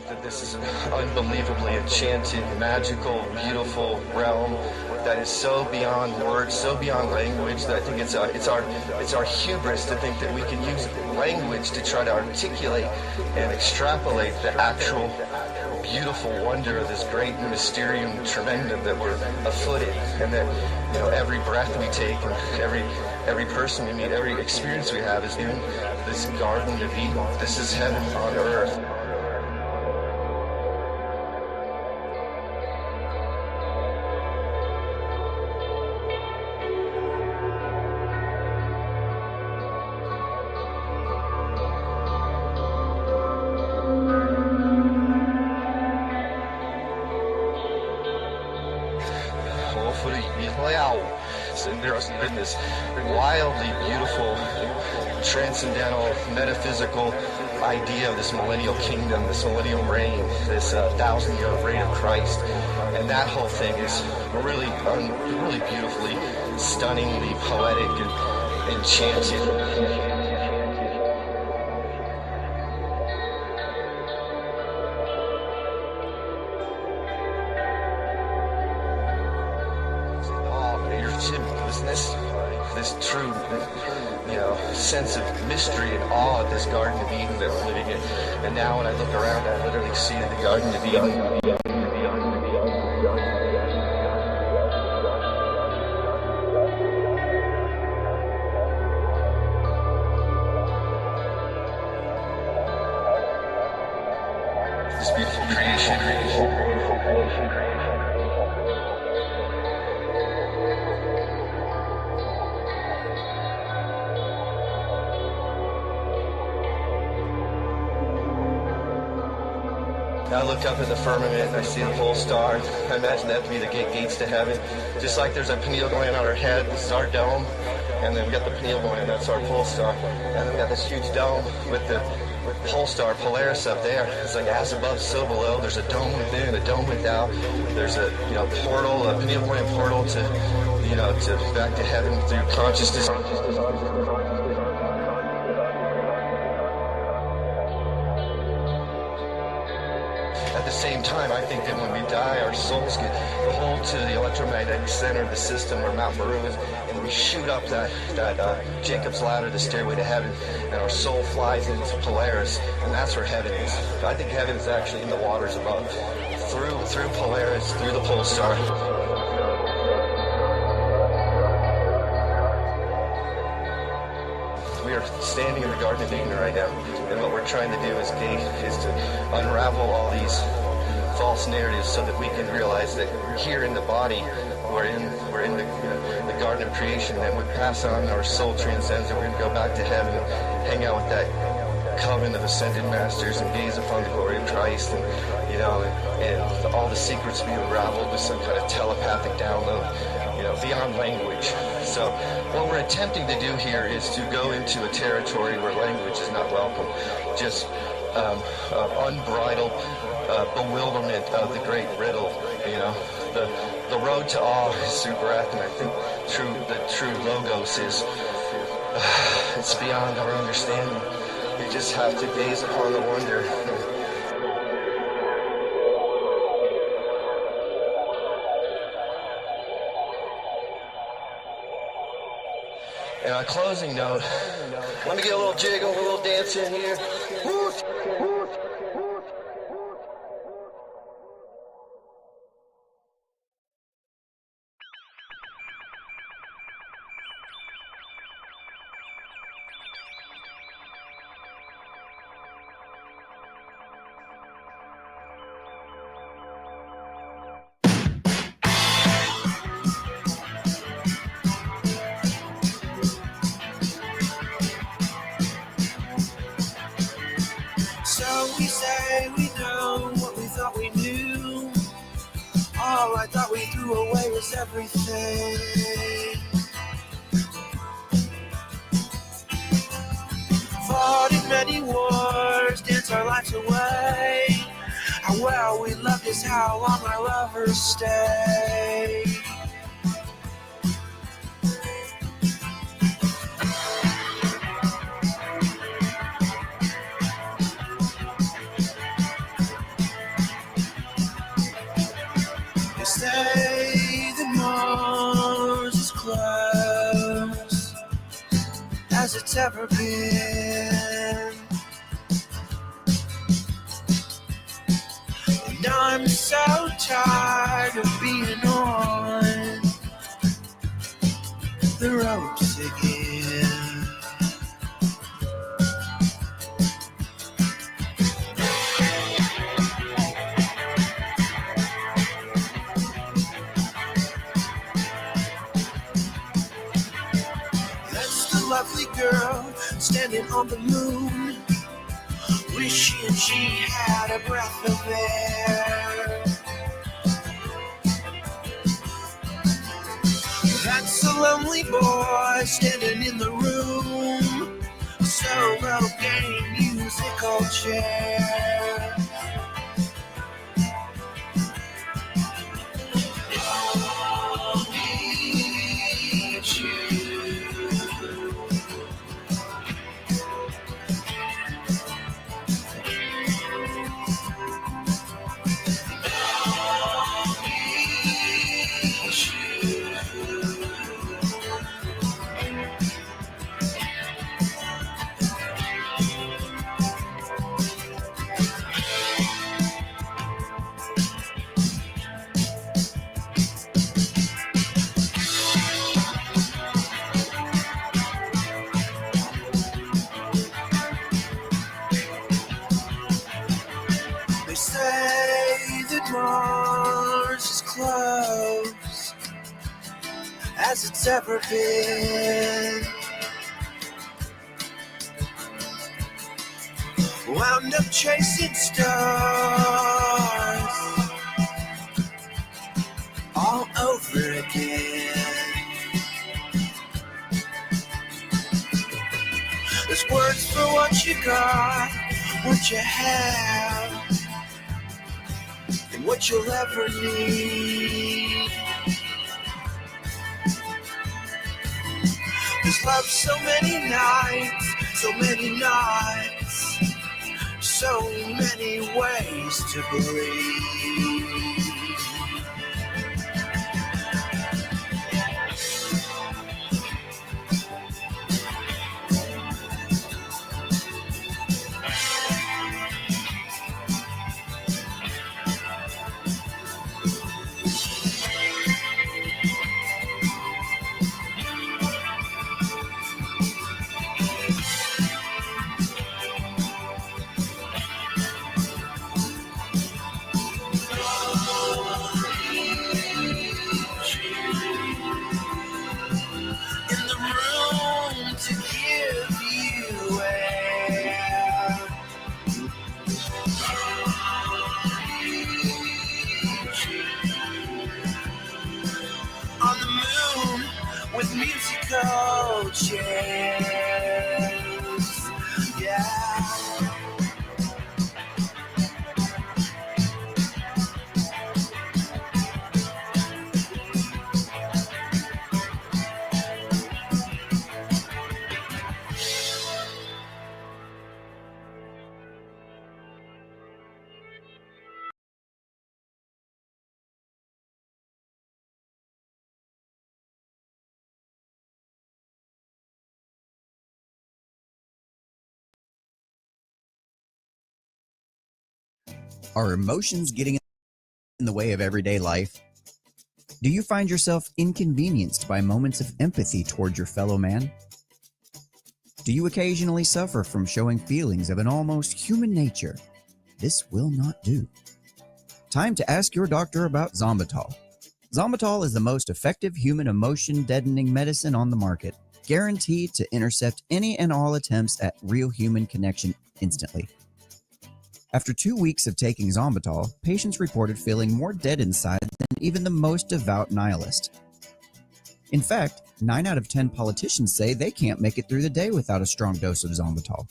that this is an unbelievably enchanted, magical, beautiful realm that is so beyond words, so beyond language, that I think it's our hubris to think that we can use language to try to articulate and extrapolate the actual beautiful wonder of this great mysterium tremendum that we're afoot in, and that, you know, every breath we take and every person we meet, every experience we have is in this Garden of Eden. This is heaven on earth. And there's been this wildly beautiful, transcendental, metaphysical idea of this millennial kingdom, this millennial reign, this 1,000-year reign of Christ, and that whole thing is really beautifully, stunningly poetic and enchanted. This true, you know, sense of mystery and awe of this Garden of Eden that we're living in. And now when I look around, I literally see the Garden of Eden. This beautiful creation. I look up at the firmament and I see the pole star. I imagine that to be the gates to heaven. Just like there's a pineal gland on our head, this is our dome, and then we got the pineal gland, that's our pole star. And then we got this huge dome with the pole star, Polaris, up there. It's like as above, so below. There's a dome within, a dome without. There's a, you know, portal, a pineal gland portal to, you know, to back to heaven through consciousness. At the same time, I think that when we die, our souls get pulled to the electromagnetic center of the system where Mount Meru is, and we shoot up that Jacob's ladder, the stairway to heaven, and our soul flies into Polaris, and that's where heaven is. I think heaven is actually in the waters above, through Polaris, through the pole star. We are standing in the Garden of Eden right now, and what we're trying to do is to unravel all these false narratives so that we can realize that here in the body, we're in the Garden of Creation, and we pass on, our soul transcends, and we're going to go back to heaven and hang out with that coven of ascended masters and gaze upon the glory of Christ, and, you know, and all the secrets be unraveled with some kind of telepathic download, you know, beyond language. So what we're attempting to do here is to go into a territory where language is not welcome, just unbridled bewilderment of the great riddle. You know, the road to awe is through breath, and I think the true logos is it's beyond our understanding. We just have to gaze upon the wonder. And on a closing note, let me get a little jiggle, a little dance in here. Woo! So we say we know what we thought we knew. All I thought we threw away was everything. Fought in many wars, danced our lives away. How well we loved is how long our lovers stay. as it's ever been. And I'm so tired of being on the ropes again. That's the lovely girl standing on the moon, wishing she had a breath of air. That's a lonely boy standing in the room, solo game musical chair. I'll need you. They say that Mars is close as it's ever been. Wound up chasing stars all over again. There's words for what you got, what you have, and what you'll ever need. There's love so many nights, so many nights, so many ways to believe. In the room to give you air. On the moon with musical chairs. Yeah. Are emotions getting in the way of everyday life? Do you find yourself inconvenienced by moments of empathy toward your fellow man? Do you occasionally suffer from showing feelings of an almost human nature? This will not do. Time to ask your doctor about Zombitol. Zombitol is the most effective human emotion deadening medicine on the market, guaranteed to intercept any and all attempts at real human connection instantly. After 2 weeks of taking Zombitol, patients reported feeling more dead inside than even the most devout nihilist. In fact, 9 out of 10 politicians say they can't make it through the day without a strong dose of Zombitol.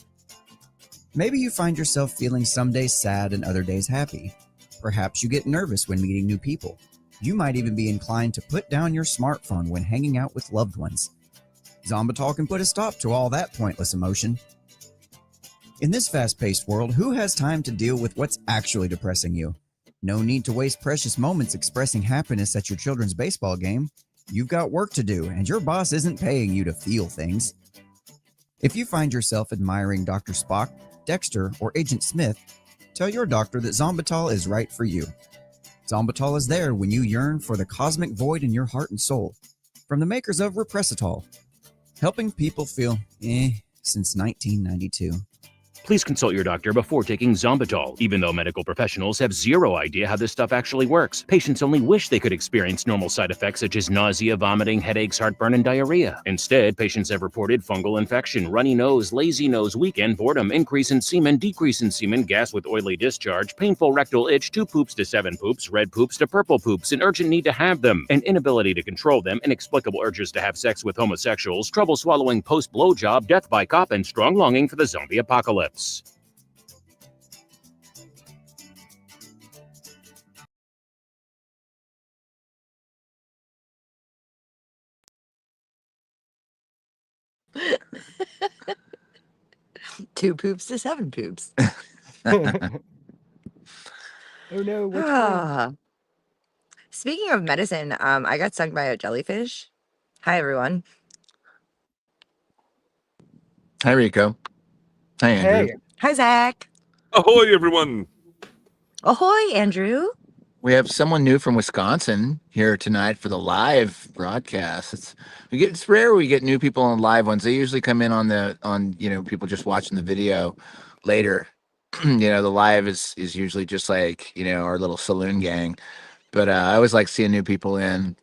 Maybe you find yourself feeling some days sad and other days happy. Perhaps you get nervous when meeting new people. You might even be inclined to put down your smartphone when hanging out with loved ones. Zombitol can put a stop to all that pointless emotion. In this fast-paced world, who has time to deal with what's actually depressing you? No need to waste precious moments expressing happiness at your children's baseball game. You've got work to do, and your boss isn't paying you to feel things. If you find yourself admiring Dr. Spock, Dexter, or Agent Smith, tell your doctor that Zombital is right for you. Zombital is there when you yearn for the cosmic void in your heart and soul. From the makers of Repressitol, helping people feel since 1992. Please consult your doctor before taking Zombital. Even though medical professionals have zero idea how this stuff actually works, patients only wish they could experience normal side effects such as nausea, vomiting, headaches, heartburn, and diarrhea. Instead, patients have reported fungal infection, runny nose, lazy nose, weekend boredom, increase in semen, decrease in semen, gas with oily discharge, painful rectal itch, 2 poops to 7 poops, red poops to purple poops, an urgent need to have them, an inability to control them, inexplicable urges to have sex with homosexuals, trouble swallowing post-blowjob, death by cop, and strong longing for the zombie apocalypse. Two poops to 7 poops. Oh no, what's wrong? Speaking of medicine, I got stung by a jellyfish. Hi, everyone. Hi, Rico. Hi, Andrew. Hey, Hi, Zach. Ahoy, everyone! Ahoy, Andrew. We have someone new from Wisconsin here tonight for the live broadcast. It's rare we get new people on live ones. They usually come in on people just watching the video later. The live is usually just like our little saloon gang. But I always like seeing new people in.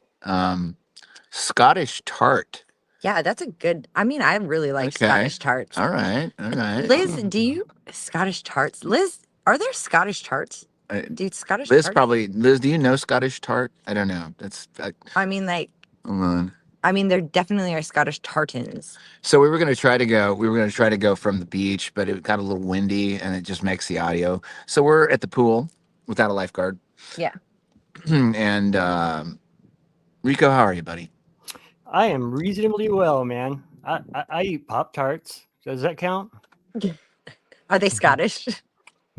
Scottish tart. Yeah, that's a good. I mean, I really like Okay. Scottish tarts. All right. Liz, do you Scottish tarts? Liz, are there Scottish tarts? Dude, Scottish Liz tarts? Liz, do you know Scottish tart? I don't know. I mean, like, Hold on. I mean, there definitely are Scottish tartans. So we were going to try to go from the beach, but it got a little windy and it just makes the audio. So we're at the pool without a lifeguard. Yeah. And Rico, how are you, buddy? I am reasonably well, man. I eat Pop Tarts. Does that count? Are they Scottish?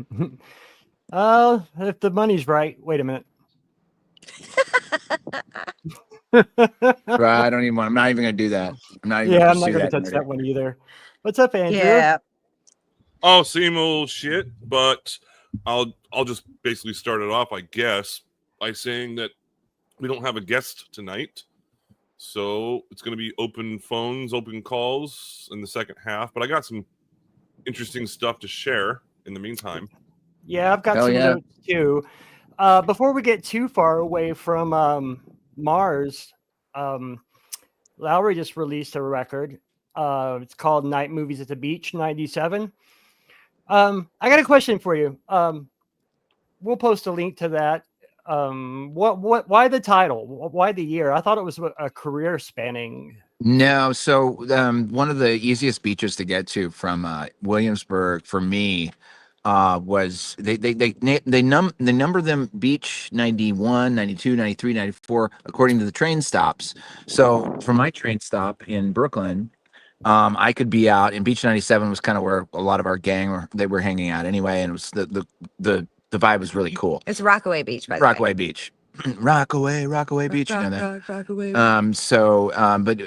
If the money's right. Wait a minute. Right, I'm not even going to do that. I'm not even I'm not going going to touch that one either. What's up, Andrew? Yeah. Oh, same old shit. But I'll just basically start it off, I guess, by saying that we don't have a guest tonight, so it's going to be open phones, open calls in the second half. But I got some interesting stuff to share in the meantime. Yeah, I've got some notes too. Before we get too far away from Mars, Lowry just released a record. It's called Night Movies at the Beach '97. I got a question for you. We'll post a link to that. Why the title? Why the year? I thought it was a career spanning. No, so one of the easiest beaches to get to from Williamsburg for me was they number them beach 91, 92, 93, 94 according to the train stops. So for my train stop in Brooklyn, I could be out, and beach 97 was kind of where a lot of our gang were hanging out anyway, and it was the vibe was really cool. It's Rockaway Beach, by the way. Rockaway Beach. Rockaway Beach, you know that. Rockaway. But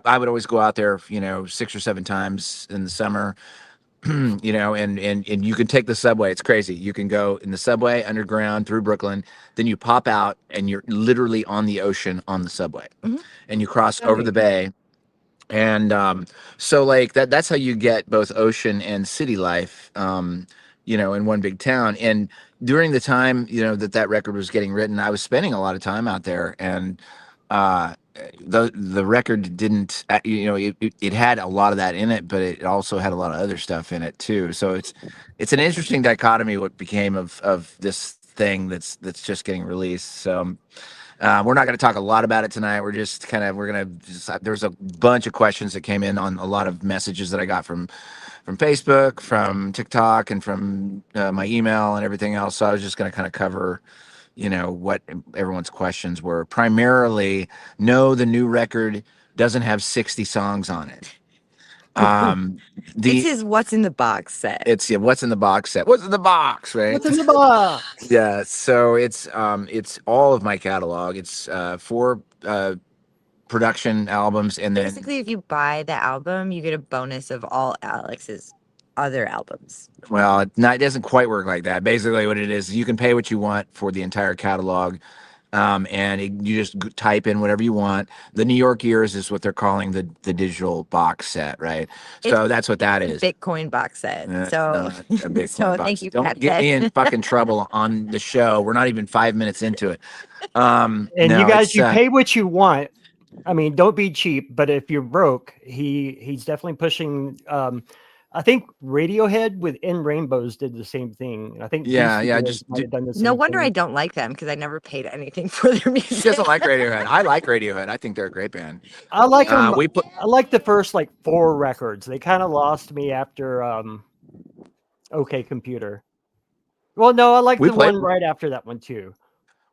I would always go out there, 6 or 7 times in the summer, and you can take the subway. It's crazy. You can go in the subway underground through Brooklyn, then you pop out and you're literally on the ocean on the subway, and you cross over the bay. And so like that's how you get both ocean and city life, in one big town. And during the time, that record was getting written, I was spending a lot of time out there, and the record didn't, it had a lot of that in it, but it also had a lot of other stuff in it too. So it's an interesting dichotomy what became of this thing that's just getting released. So we're not going to talk a lot about it tonight. There's a bunch of questions that came in on a lot of messages that I got from Facebook, from TikTok, and from my email and everything else. So I was just going to kind of cover, what everyone's questions were. Primarily, no, the new record doesn't have 60 songs on it. It's his What's in the Box set. It's What's in the Box set. What's in the box, right? What's in the box? Yeah. So it's all of my catalog. It's 4 production albums, and then Basically, if you buy the album, you get a bonus of all Alex's other albums. well, it doesn't quite work like that. Basically, what it is, you can pay what you want for the entire catalog. And you just type in whatever you want. The New York Years is what they're calling the digital box set, right? So that's what that is. Bitcoin box set. Not So, a Bitcoin so box. thank you. Don't get me in fucking trouble on the show. We're not even 5 minutes into it. And no, you guys, you pay what you want. I mean, don't be cheap. But if you're broke, he's definitely pushing. I think Radiohead with In Rainbows did the same thing. I think just done the same no wonder thing. I don't like them, because I never paid anything for their music. She doesn't like Radiohead. I like Radiohead. I think they're a great band. I like them. I like the first like 4 records. They kind of lost me after OK Computer. Well, no, I like the one right after that one too.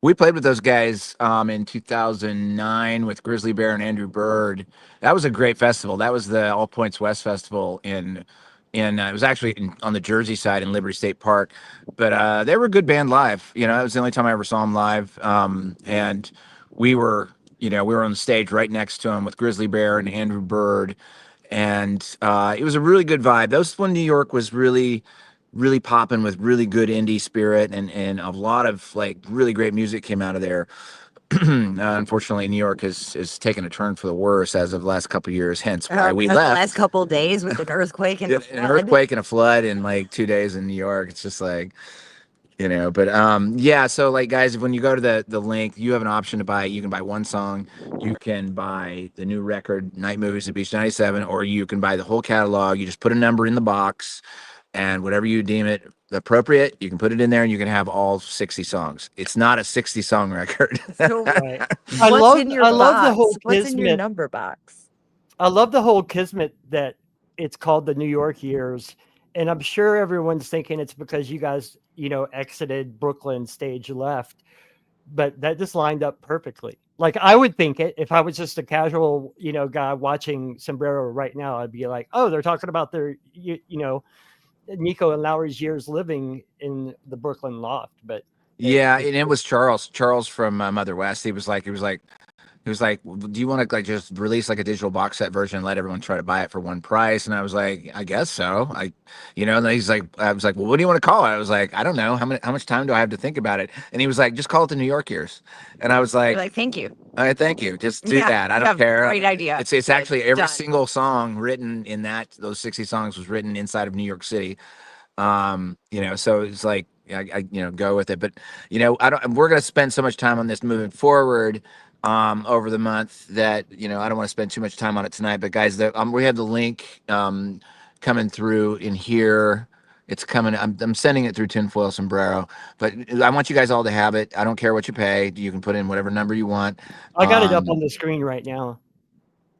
We played with those guys in 2009 with Grizzly Bear and Andrew Bird. That was a great festival. That was the All Points West Festival it was actually on the Jersey side in Liberty State Park. But they were a good band live. You know, that was the only time I ever saw them live. And we were on the stage right next to them with Grizzly Bear and Andrew Bird. And it was a really good vibe. That was when New York was really popping with really good indie spirit, and a lot of like really great music came out of there. Unfortunately, New York has taken a turn for the worse as of the last couple of years, hence why we left. The last couple of days with an earthquake and an earthquake and a flood in like 2 days in New York. It's just like, but so like guys, when you go to the link, you have an option to buy. You can buy one song, you can buy the new record Night Movies at Beach 97, or you can buy the whole catalog. You just put a number in the box, and whatever you deem it appropriate, you can put it in there, and you can have all 60 songs. It's not a 60-song record. Right. I love the whole What's in your number box? I love the whole kismet that it's called the New York Years, and I'm sure everyone's thinking it's because you guys, exited Brooklyn, stage left, but that just lined up perfectly. Like I would think it if I was just a casual, guy watching Sombrero right now. I'd be like, oh, they're talking about their, Nico and Lowry's years living in the Brooklyn loft. But and it was Charles from Mother West. He was like, do you want to like just release like a digital box set version and let everyone try to buy it for one price? And I was like, I guess so. And then he's like, I was like, well, what do you want to call it? I was like, I don't know. How much time do I have to think about it? And he was like, just call it the New York Years. And I was like, thank you. All right, thank you. Just do that. I don't care. Great idea. It's actually every single song written in those 60 songs was written inside of New York City. So it's like, I go with it. But, we're going to spend so much time on this moving forward over the month that, I don't want to spend too much time on it tonight. But guys, we have the link coming through in here. It's coming. I'm sending it through Tinfoil Sombrero, but I want you guys all to have it. I don't care what you pay. You can put in whatever number you want. I got it up on the screen right now.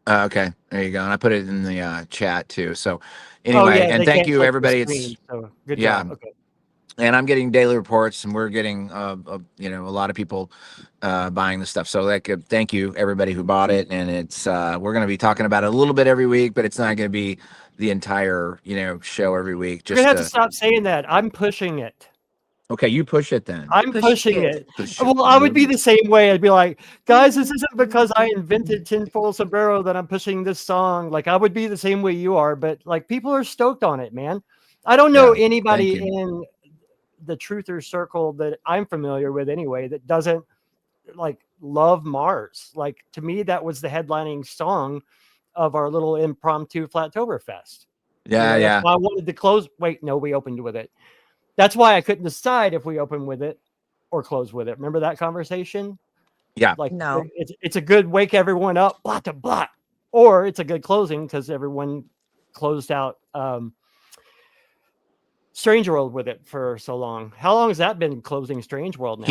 Okay, there you go. And I put it in the chat too. So anyway, and thank you everybody. Good job. Okay. And I'm getting daily reports, and we're getting a lot of people buying the stuff. So thank you everybody who bought it. And it's we're going to be talking about it a little bit every week, but it's not going to be the entire show every week. You're gonna have to stop saying that. I'm pushing it. Okay, you push it then. I'm pushing it. Well, I would be the same way. I'd be like, guys, this isn't because I invented Tinfoil Sombrero that I'm pushing this song. Like, I would be the same way you are, but like, people are stoked on it, man. I don't know anybody in the truther circle that I'm familiar with anyway that doesn't like love Mars. Like, to me, that was the headlining song of our little impromptu Flattoberfest. Yeah. I wanted to close. Wait, no, we opened with it. That's why I couldn't decide if we open with it or close with it. Remember that conversation? Yeah. Like, no, it's a good wake everyone up, blah to blah, or it's a good closing because everyone closed out Strange World with it for so long. How long has that been closing Strange World now?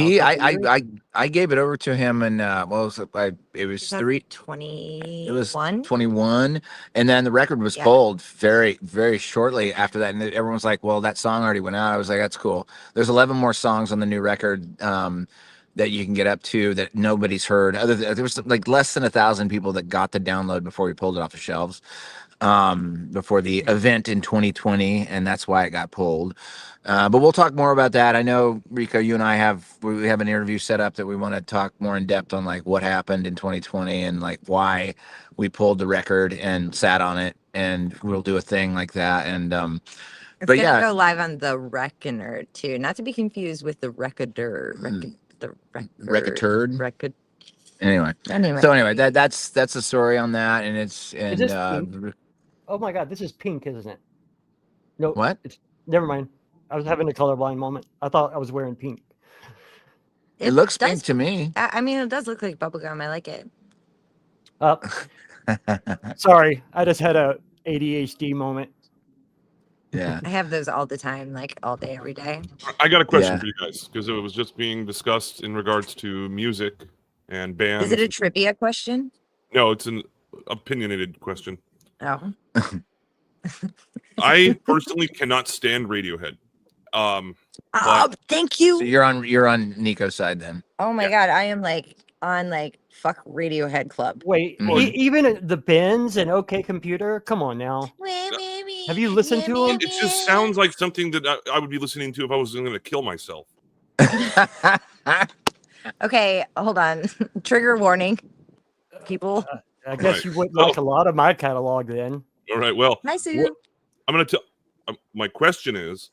I gave it over to him, and it was 21. It was 21, and then the record was pulled very, very shortly after that. And everyone was like, "Well, that song already went out." I was like, "That's cool." There's 11 more songs on the new record that you can get up to that nobody's heard. There was like less than 1,000 people that got the download before we pulled it off the shelves. before the event in 2020, and that's why it got pulled. But we'll talk more about that. I know, Rico, you and I have an interview set up that we want to talk more in depth on, like what happened in 2020 and like why we pulled the record and sat on it, and we'll do a thing like that. And It's but gonna yeah, go live on the Reckoner too, not to be confused with the Reckoner. The Record. Record. Anyway, that's the story on that, and it's Is this pink? Oh my God, this is pink, isn't it? No, what? It's never mind. I was having a colorblind moment. I thought I was wearing pink. It looks pink to me. I mean, it does look like bubblegum. I like it. Sorry, I just had a ADHD moment. Yeah, I have those all the time, like all day, every day. I got a question for you guys, because it was just being discussed in regards to music and bands. Is it a trivia question? No, it's an opinionated question. Oh. I personally cannot stand Radiohead. Thank you. So you're on Nico's side then. Oh my God, I am like on like fuck Radiohead club. Wait, even the Benz and OK Computer? Come on now. Have you listened to them? It just sounds like something that I would be listening to if I was going to kill myself. Okay, hold on. Trigger warning, people. I guess you wouldn't like a lot of my catalog then. All right, well, Nice of you. I'm going to tell. My question is,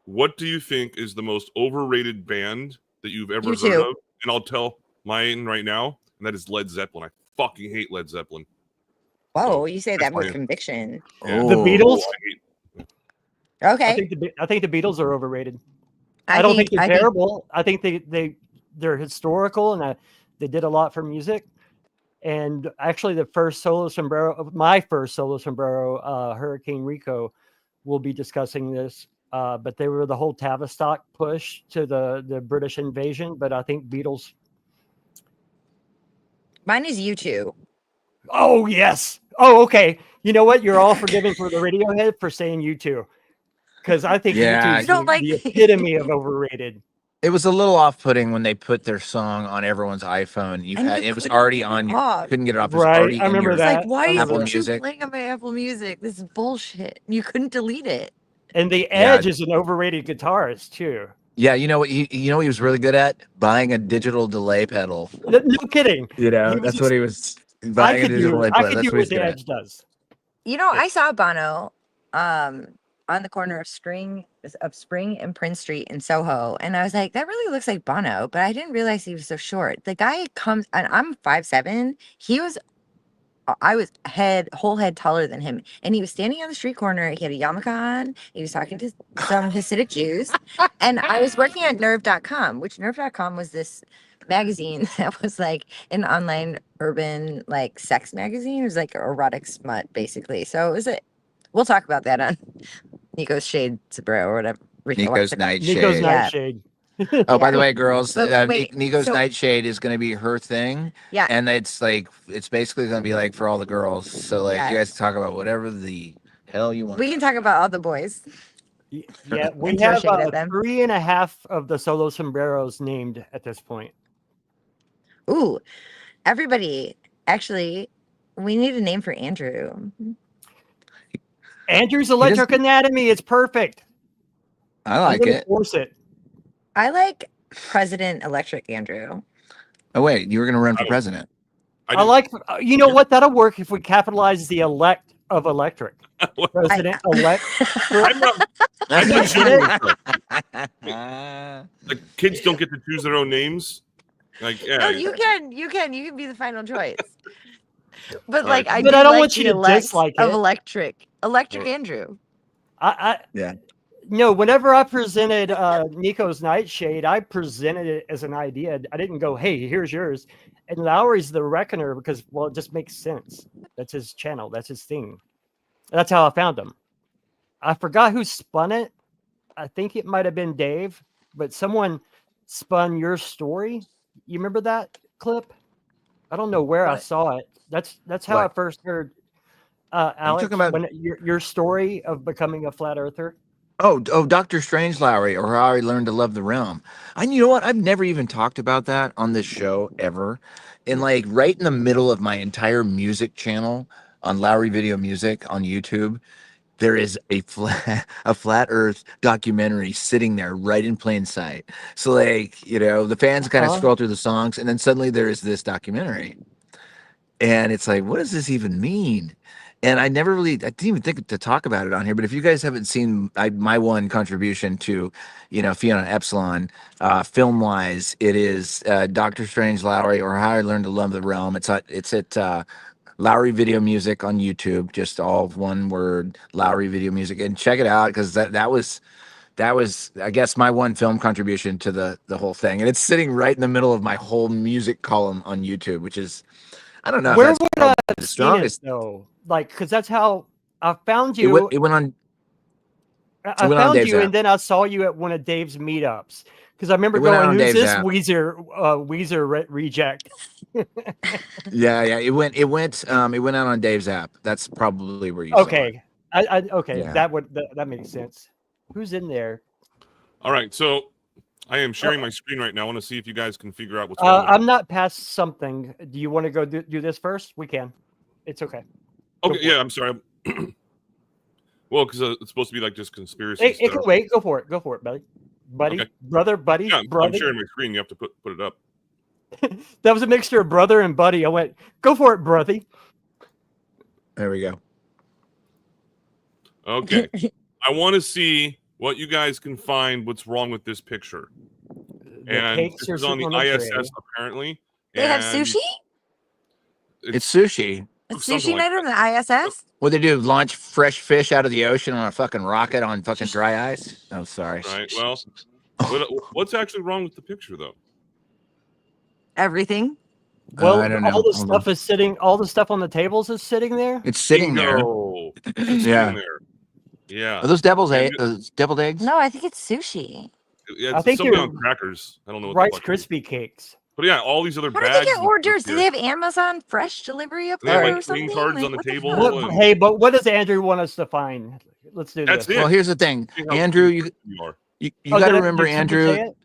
what do you think is the most overrated band that you've ever heard of? And I'll tell mine right now, and that is Led Zeppelin. I fucking hate Led Zeppelin. Whoa, you say that with conviction. Yeah. The Beatles? Okay. I think the Beatles are overrated. I don't think they're terrible. I think they're historical, and they did a lot for music. And actually, my first solo sombrero, Hurricane Rico, will be discussing this. But they were the whole Tavistock push to the British invasion. But I think Beatles. Mine is U2. Oh, yes. Oh, okay. You know what? You're all forgiven for the Radiohead for saying U2. Because I think U2 is the epitome of overrated. It was a little off-putting when they put their song on everyone's iPhone. It was already on. You couldn't get it off. It was already I remember that. Like, why Apple is Music playing on my Apple Music? This is bullshit. You couldn't delete it. And the Edge is an overrated guitarist too. Yeah, you know what? He was really good at buying a digital delay pedal. No kidding. You know, that's what he was buying a digital delay pedal. I could do what the Edge does. You know, I saw Bono on the corner of Spring and Prince Street in Soho, and I was like, that really looks like Bono, but I didn't realize he was so short. The guy comes, and I'm 5'7". I was whole head taller than him, and he was standing on the street corner. He had a yarmulke on. He was talking to some Hasidic Jews, and I was working at Nerve.com, which Nerve.com was this magazine that was like an online urban like sex magazine. It was like erotic smut, basically. So it was we'll talk about that on Nico's Shade Sombrero or whatever. Nico's Nightshade. Nico's Nightshade. Oh, by the way, girls, Nico's so- Nightshade is going to be her thing. Yeah. And it's basically going to be like for all the girls. So you guys talk about whatever the hell you want. We can talk about all the boys. Yeah, we have 3.5 of the solo sombreros named at this point. Ooh, everybody. Actually, we need a name for Andrew. Andrew's Electric Anatomy. It's perfect. I like it. Force it. I like President Electric Andrew. Oh, wait. You were going to run for president. I like, you know what? That'll work if we capitalize the elect of electric. President elect. The kids don't get to choose their own names. Like, yeah. No, you can be the final choice. But Right. I don't want you to dislike of it. Electric Andrew. Yeah. No, whenever I presented Nico's Nightshade, I presented it as an idea. I didn't go, hey, here's yours. And Lowry's the Reckoner because, well, it just makes sense. That's his channel. That's his thing. That's how I found him. I forgot who spun it. I think it might have been Dave, but someone spun your story. You remember that clip? I don't know where I saw it. That's how I first heard Alex, when your story of becoming a flat earther. Oh, Dr. Strange Lowry, or how I learned to love the realm. And you know what? I've never even talked about that on this show ever. And right in the middle of my entire music channel, on Lowry Video Music on YouTube, there is a flat Earth documentary sitting there right in plain sight. So like, the fans kind of scroll through the songs, and then suddenly there is this documentary. And it's like, what does this even mean? And I didn't even think to talk about it on here. But if you guys haven't seen my one contribution to, Fiona Epsilon, film wise, it is Doctor Strange Lowry, or How I Learned to Love the Realm. It's at Lowry Video Music on YouTube, just all one word, Lowry Video Music, and check it out, because that was I guess my one film contribution to the whole thing, and it's sitting right in the middle of my whole music column on YouTube, which is, I don't know. Where If that's would I the have seen it strongest though? Like, because that's how I found you. It went on. I went on found Dave's you, app. and then I saw you at one of Dave's meetups. Because I remember It went out going, on "Who's Dave's this app. Weezer reject?" Yeah. It went out on Dave's app. That's probably where you saw it. Okay, okay, Yeah. that makes sense. Who's in there? All right, so I am sharing my screen right now. I want to see if you guys can figure out what's wrong with it. I'm not past something. Do you want to go do this first? We can. It's okay. Okay, yeah, I'm sorry. Well, because it's supposed to be like just conspiracy It stuff. can wait. Go for it, buddy. Okay. Brother, buddy. Yeah, brother. I'm sharing my screen. You have to put it up. That was a mixture of brother and buddy. I went, go for it, brothy. There we go. Okay. I want to see what you guys can find. What's wrong with this picture? And this is on the ISS apparently. They have sushi? It's sushi. It's sushi night on the ISS? What they do? Launch fresh fish out of the ocean on a fucking rocket on fucking dry ice? Oh, sorry. Right. Well, what's actually wrong with the picture though? Everything. Well, I don't know. all the stuff is sitting. All the stuff on the tables is sitting there. It's sitting there. It's Yeah. sitting there. Yeah. Are those deviled eggs? No, I think it's sushi. Yeah, I think something they're on crackers. I don't know what Rice the fuck it is. Krispie cakes. But yeah, all these other How bags. did they get and hors stuff d'oeuvres? Do here. they have Amazon fresh delivery up They have, there like, or something? green cards on the What table. fuck? Well, Hey, but what does Andrew want us to find? Let's do That's this. it. Well, here's the thing, See how Andrew. cute You are. you Oh, got to did I- remember, did someone Andrew. say it?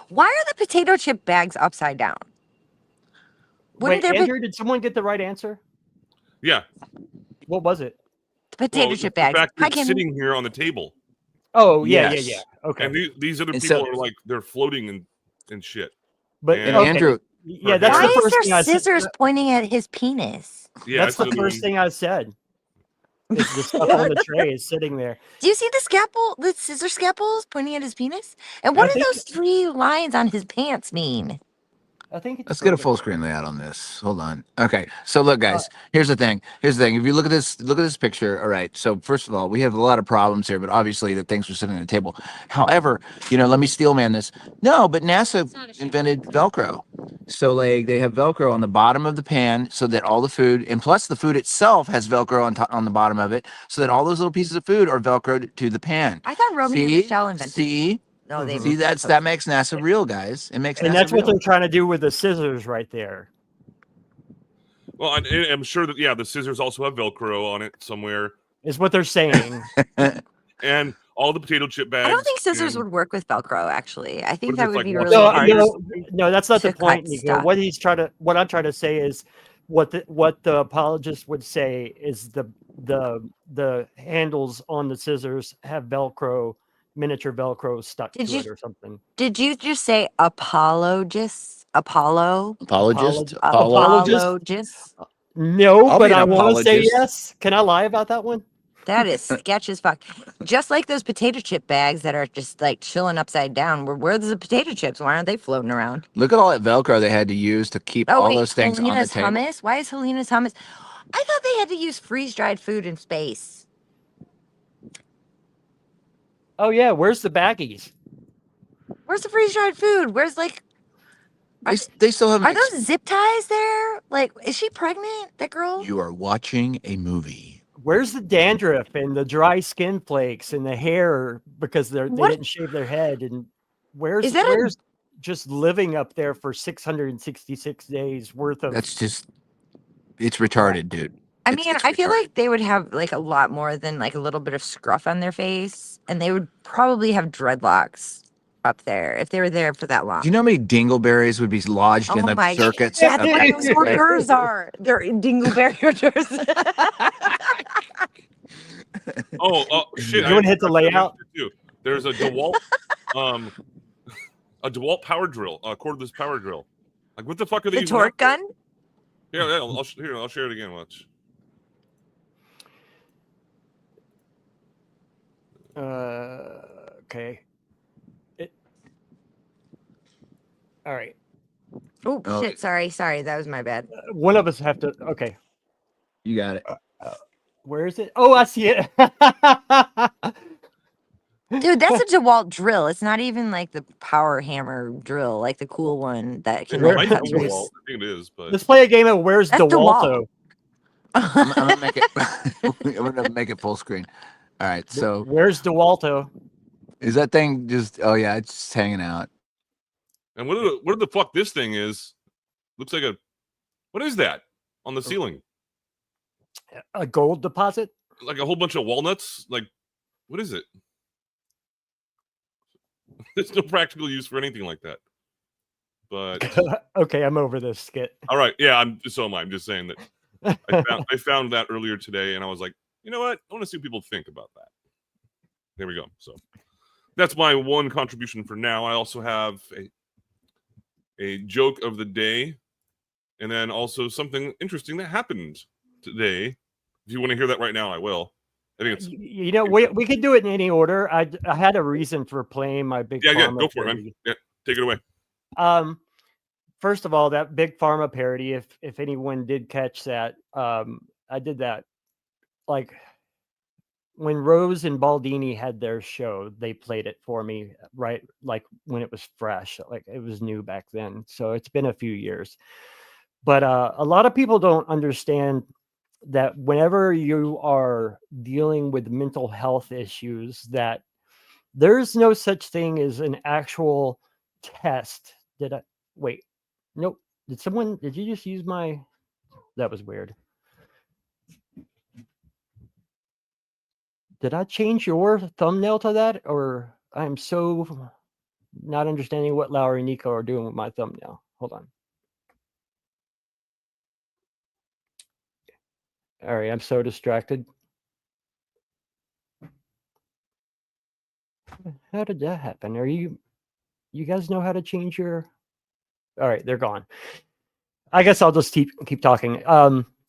Why are the potato chip bags upside down? Wouldn't Wait, there be Andrew, did someone get the right answer? Yeah. What was it? potato Well, chip the bags? fact that Hi, it's Kim. sitting here on the table. Oh, yeah. Yes. Okay. And these other And people so- are like, they're floating and shit. But And okay. Andrew, Yeah, that's Why the is first thing there I said. scissors pointing at his penis? Yeah, That's the first thing I said. Is the stuff on the tray is sitting there. Do you see the scalpel, the scissor scalpels pointing at his penis? And what I do think- those 3 lines on his pants mean? I think it's let's get a perfect. full screen layout on this. Hold on. Okay. So look, guys. Here's the thing. If you look at this picture. All right. So first of all, we have a lot of problems here, but obviously the things are sitting on the table. However, let me steelman this. No, but NASA invented Velcro. So like they have Velcro on the bottom of the pan, so that all the food, and plus the food itself has Velcro on the bottom of it, so that all those little pieces of food are Velcroed to the pan. I thought Romeo and See? Michelle invented. See? No, they See, that makes NASA real, guys. It makes And NASA that's what real. they're trying to do with the scissors right there. Well, I'm sure that, yeah, the scissors also have Velcro on it somewhere. Is what they're saying. And all the potato chip bags. I don't think scissors and- would work with Velcro. Actually, I think What if that it's would like be one- really No, hard. no, that's not the to point, cut Nico. stuff. What I'm trying to say is what the apologist would say is the handles on the scissors have Velcro, miniature Velcro stuck Did to you- it or something. Did you just say apologist? Apollo? Apologist. Apologist? No, I'll but be an I want to say apologist. yes. Can I lie about that one? That is sketch as fuck. Just like those potato chip bags that are just like chilling upside down. Where's the potato chips? Why aren't they floating around? Look at all that Velcro they had to use to keep Oh all wait, those things on the Helena's table. hummus. Why is Helena's hummus? I thought they had to use freeze dried food in space. Oh yeah, where's the baggies? Where's the freeze dried food? Where's like? They still haven't. Are those zip ties there? Like, is she pregnant? That girl? You are watching a movie. Where's the dandruff and the dry skin flakes and the hair because they What- didn't shave their head? And where's Is that a- where's just living up there for 666 days worth of? That's just. It's retarded, dude. I It's- mean, it's I feel retarded. like they would have like a lot more than like a little bit of scruff on their face, and they would probably have dreadlocks. up there if they were there for that long. Do you know how many dingleberries would be lodged in Oh the my! circuits? That's of what that those place? hors d'oeuvres are. They're dingleberry hors d'oeuvres. Oh, shit! You want to hit the I forgot to mention layout? it too. There's a DeWalt power drill, cordless power drill. Like, what the fuck are they The using torque that for? gun. Yeah, I'll share it again. Watch. Okay. All right. Oh Oh, shit! Sorry, that was my bad. One of us have to. Okay. you got it. Where is it? Oh, I see it. Dude, that's a DeWalt drill. It's not even like the power hammer drill, like the cool one that can It like might cut be through. DeWalt. I think it is, but Let's play a game of Where's That's DeWalto. I'm gonna make it. I'm gonna make it full screen. All right. So Where's DeWalto? is that thing just? Oh yeah, it's just hanging out. and what the fuck this thing is? Looks like a. What is that on the ceiling? A gold deposit? Like a whole bunch of walnuts? Like, what is it? There's no practical use for anything like that. But Okay, I'm over this skit. all right, yeah, I'm just saying that I found that earlier today, and I was like, you know what? I want to see what people think about that. There we go. So that's my one contribution for now. I also have a joke of the day, and then also something interesting that happened today. If you want to hear that right now, I will. I think it's we could do it in any order. I had a reason for playing my big pharma go for it, man. Yeah, take it away. First of all, that big pharma parody, if anyone did catch that, I did that like when Rose and Baldini had their show, they played it for me, right? Like when it was fresh, like it was new back then. So it's been a few years. But a lot of people don't understand that whenever you are dealing with mental health issues, that there's no such thing as an actual test. Wait, nope. Did you just use my, that was weird. Did I change your thumbnail to that? Or I'm so not understanding what Lowry and Nico are doing with my thumbnail. Hold on. All right, I'm so distracted. How did that happen? You guys know how to change your? All right, they're gone. I guess I'll just keep talking.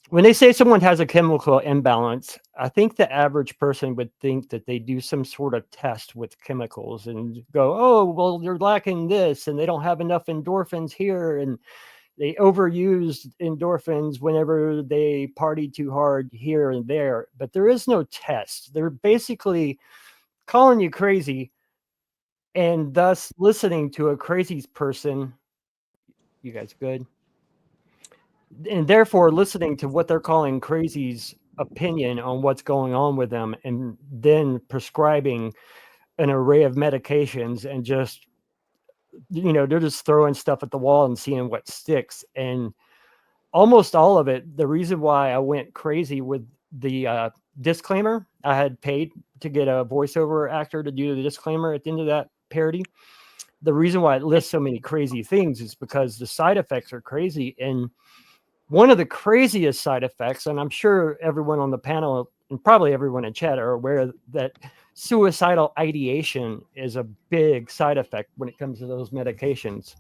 When they say someone has a chemical imbalance, I think the average person would think that they do some sort of test with chemicals and go, oh, well, they're lacking this and they don't have enough endorphins here. And they overused endorphins whenever they party too hard here and there. But there is no test. They're basically calling you crazy and thus listening to a crazy person. You guys good? And therefore listening to what they're calling crazy's opinion on what's going on with them, and then prescribing an array of medications and just, they're just throwing stuff at the wall and seeing what sticks. And almost all of it, the reason why I went crazy with the disclaimer, I had paid to get a voiceover actor to do the disclaimer at the end of that parody. The reason why it lists so many crazy things is because the side effects are crazy. And one of the craziest side effects, and I'm sure everyone on the panel and probably everyone in chat are aware that suicidal ideation is a big side effect when it comes to those medications.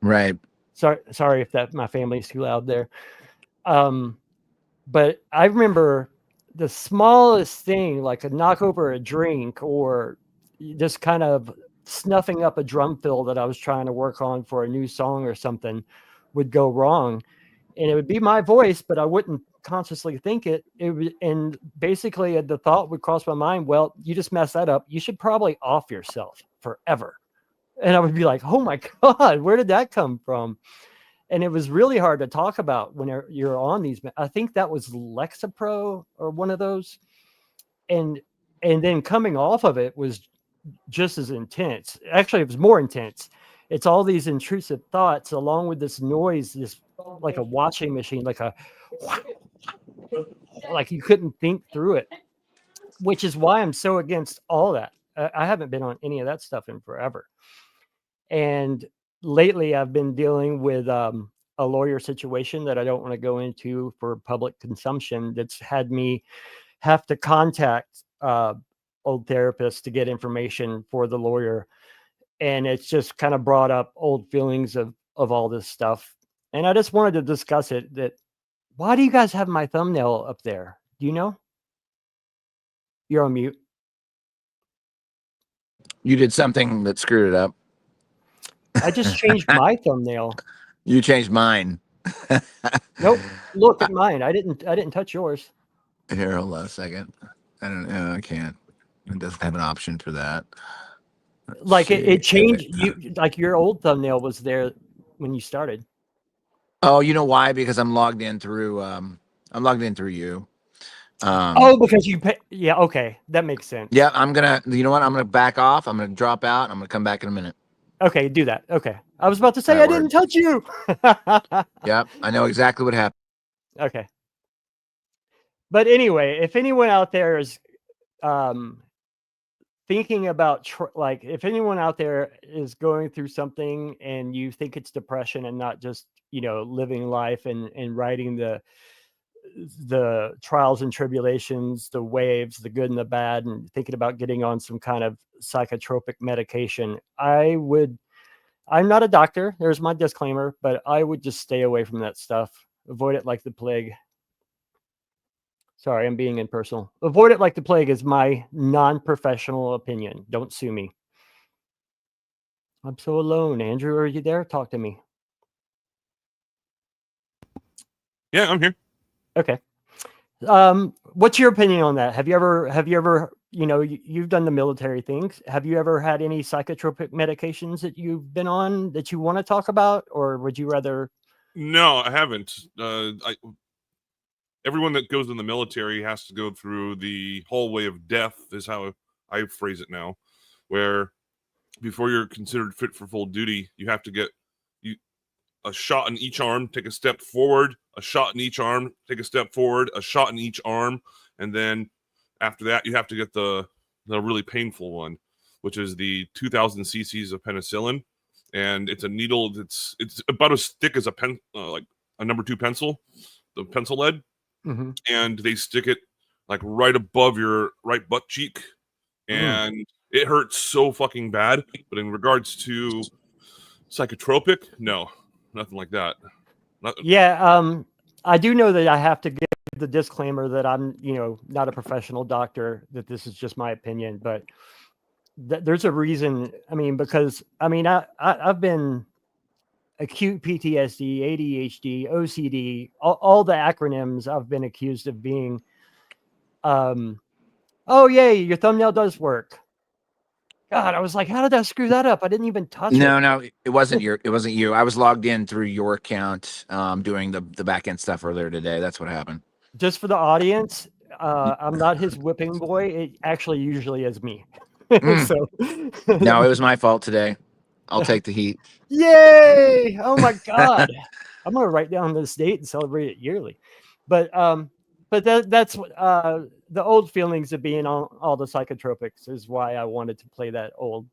Right. Sorry if my family's too loud there. But I remember the smallest thing, like a knock over a drink or just kind of snuffing up a drum fill that I was trying to work on for a new song or something, would go wrong. And it would be my voice, but I wouldn't consciously think it. And basically the thought would cross my mind, well, you just messed that up. You should probably off yourself forever. And I would be like, oh my God, where did that come from? And it was really hard to talk about when you're on these. I think that was Lexapro or one of those. And then coming off of it was just as intense. Actually, it was more intense. It's all these intrusive thoughts along with this noise, this like a washing machine, like you couldn't think through it, which is why I'm so against all that. I haven't been on any of that stuff in forever. And lately I've been dealing with a lawyer situation that I don't want to go into for public consumption, that's had me have to contact old therapists to get information for the lawyer. And it's just kind of brought up old feelings of all this stuff. And I just wanted to discuss it. That why do you guys have my thumbnail up there? Do you know? You're on mute. You did something that screwed it up. I just changed my thumbnail. You changed mine. Nope. Look at mine. I didn't touch yours. Here, hold on a second. I don't know. I can't. It doesn't have an option for that. Like it changed. You like your old thumbnail was there when you started. Oh, you know why? Because I'm logged in through you. Oh, because you pay. Yeah. Okay, that makes sense. Yeah, I'm gonna. You know what? I'm gonna back off. I'm gonna drop out. I'm gonna come back in a minute. Okay, do that. Okay, I was about to say I didn't touch you. Yep, I know exactly what happened. Okay. But anyway, if anyone out there is thinking about like, if anyone out there is going through something and you think it's depression and not just, you know, living life and writing the trials and tribulations, the waves, the good and the bad, and thinking about getting on some kind of psychotropic medication, I'm not a doctor, there's my disclaimer, but I would just stay away from that stuff. Avoid it like the plague. Sorry, I'm being impersonal. Avoid it like the plague is my non-professional opinion. Don't sue me. I'm so alone. Andrew, are you there? Talk to me. Yeah, I'm here. Okay. What's your opinion on that? Have you ever, you know, you've done the military things. Have you ever had any psychotropic medications that you've been on that you want to talk about, or would you rather? No, I haven't. Everyone that goes in the military has to go through the hallway of death, is how I phrase it now, where before you're considered fit for full duty, you have to get a shot in each arm, take a step forward, a shot in each arm, take a step forward, a shot in each arm, and then after that, you have to get the really painful one, which is the 2,000 cc's of penicillin, and it's a needle that's about as thick as a pen, like a number 2 pencil, the pencil lead, and they stick it like right above your right butt cheek, and it hurts so fucking bad. But in regards to psychotropic, no, nothing like that. Yeah, I do know that I have to give the disclaimer that I'm, you know, not a professional doctor, that this is just my opinion, but there's a reason. I mean, because I mean, I've been acute PTSD, ADHD, OCD, all the acronyms I've been accused of being. Oh yay, your thumbnail does work. God, I was like, how did I screw that up? I didn't even touch it. No, it wasn't you. I was logged in through your account, doing the back end stuff earlier today. That's what happened. Just for the audience, I'm not his whipping boy. It actually usually is me. So no, it was my fault today. I'll take the heat. Yay! Oh my God. I'm gonna write down this date and celebrate it yearly. But that's what the old feelings of being on all the psychotropics is why I wanted to play that old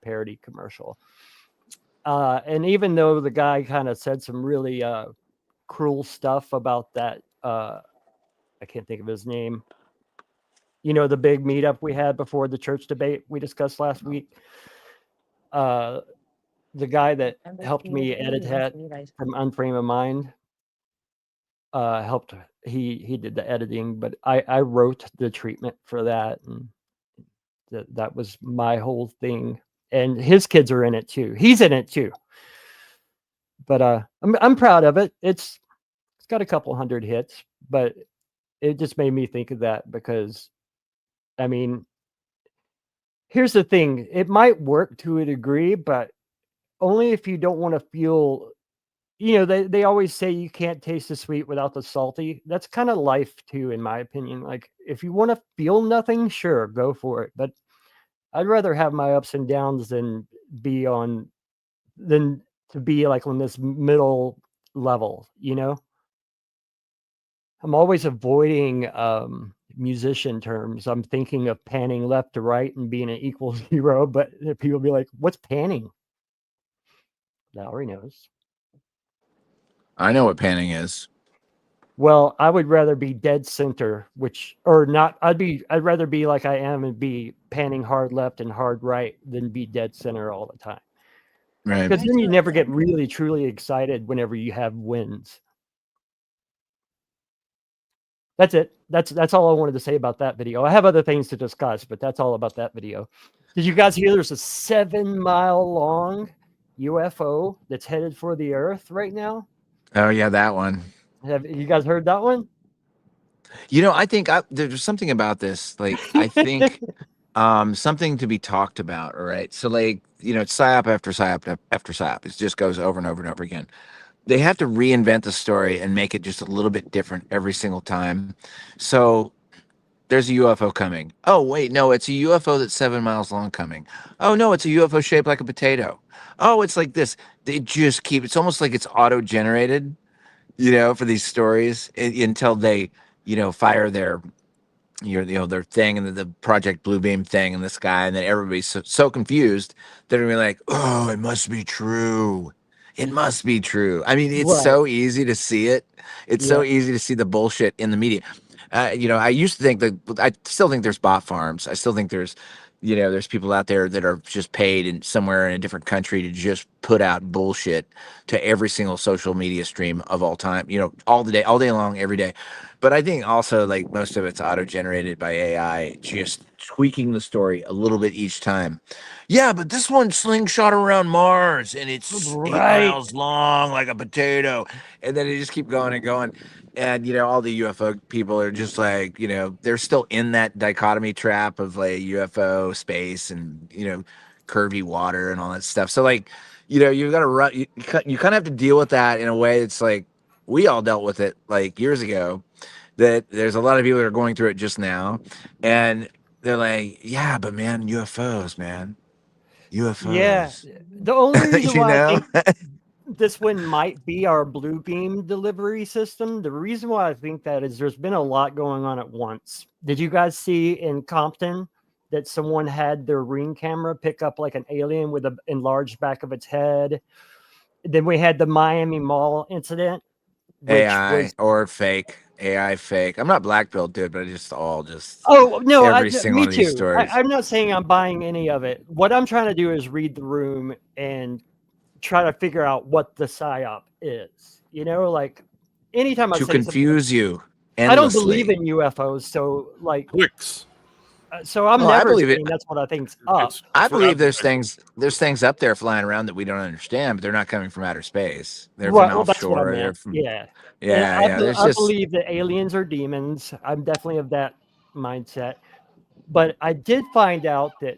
parody commercial. And even though the guy kind of said some really cruel stuff about that, I can't think of his name. You know, the big meetup we had before the church debate we discussed last week. The guy that helped me edit that from Unframe of Mind helped. He did the editing, but I wrote the treatment for that, and that was my whole thing. And his kids are in it too. He's in it too. But I'm proud of it. It's got a couple hundred hits, but it just made me think of that because, I mean, here's the thing. It might work to a degree, but only if you don't want to feel, you know, they always say you can't taste the sweet without the salty. That's kind of life too, in my opinion. Like if you want to feel nothing, sure, go for it. But I'd rather have my ups and downs than to be like on this middle level, you know? I'm always avoiding musician terms, I'm thinking of panning left to right and being an equal zero, but people be like, what's panning? Lowry knows. I know what panning is. Well, I would rather be dead center, I'd rather be like I am and be panning hard left and hard right than be dead center all the time. Right. Because then you never get really truly excited whenever you have wins. That's it. That's all I wanted to say about that video. I have other things to discuss, but that's all about that video. Did you guys hear there's a 7-mile long UFO that's headed for the Earth right now? Oh yeah, that one. Have you guys heard that one? You know, I think there's something about this. Like, I think something to be talked about. All right. So, like, you know, it's psyop after psyop after psyop. It just goes over and over and over again. They have to reinvent the story and make it just a little bit different every single time. So there's a UFO coming. Oh, wait, no, it's a UFO that's 7 miles long coming. Oh, no, it's a UFO shaped like a potato. Oh, it's like this. They just keep, it's almost like it's auto generated, you know, for these stories until they, you know, fire their, you know, their thing and the Project Bluebeam thing in the sky. And then everybody's so confused that they're like, oh, it must be true. It must be true. I mean, it's so easy to see it. It's so easy to see the bullshit in the media. You know, I used to think that, I still think there's bot farms. I still think there's, you know, there's people out there that are just paid in somewhere in a different country to just put out bullshit to every single social media stream of all time, you know, all day long, every day. But I think also, like, most of it's auto-generated by AI, just tweaking the story a little bit each time. Yeah, but this one slingshot around Mars and it's 8 miles long like a potato. And then they just keep going and going. And, you know, all the UFO people are just like, you know, they're still in that dichotomy trap of like UFO space and, you know, curvy water and all that stuff. So, like, you know, you've got to run, you kind of have to deal with that in a way that's like, we all dealt with it like years ago, that there's a lot of people that are going through it just now. And they're like, yeah, but man, UFOs, man. UFOs. Yeah. The only reason you why know? I think this one might be our blue beam delivery system, the reason why I think that is there's been a lot going on at once. Did you guys see in Compton that someone had their ring camera pick up like an alien with an enlarged back of its head? Then we had the Miami Mall incident, which AI was or fake. AI fake. I'm not black pilled, dude, but I just oh no, every single me one of these too. stories. I'm not saying I'm buying any of it. What I'm trying to do is read the room and try to figure out what the psyop is. You know, like anytime I To say confuse you I don't endlessly. believe in UFOs, so like Clicks. so I'm Oh, I never believe it. saying that's what I think's up. It's I for believe there's advertising. things up there flying around that we don't understand, but they're not coming from outer space. They're from Right, well, that's what I offshore. They're meant. from Yeah, and yeah. There's I just believe that aliens are demons. I'm definitely of that mindset. But I did find out that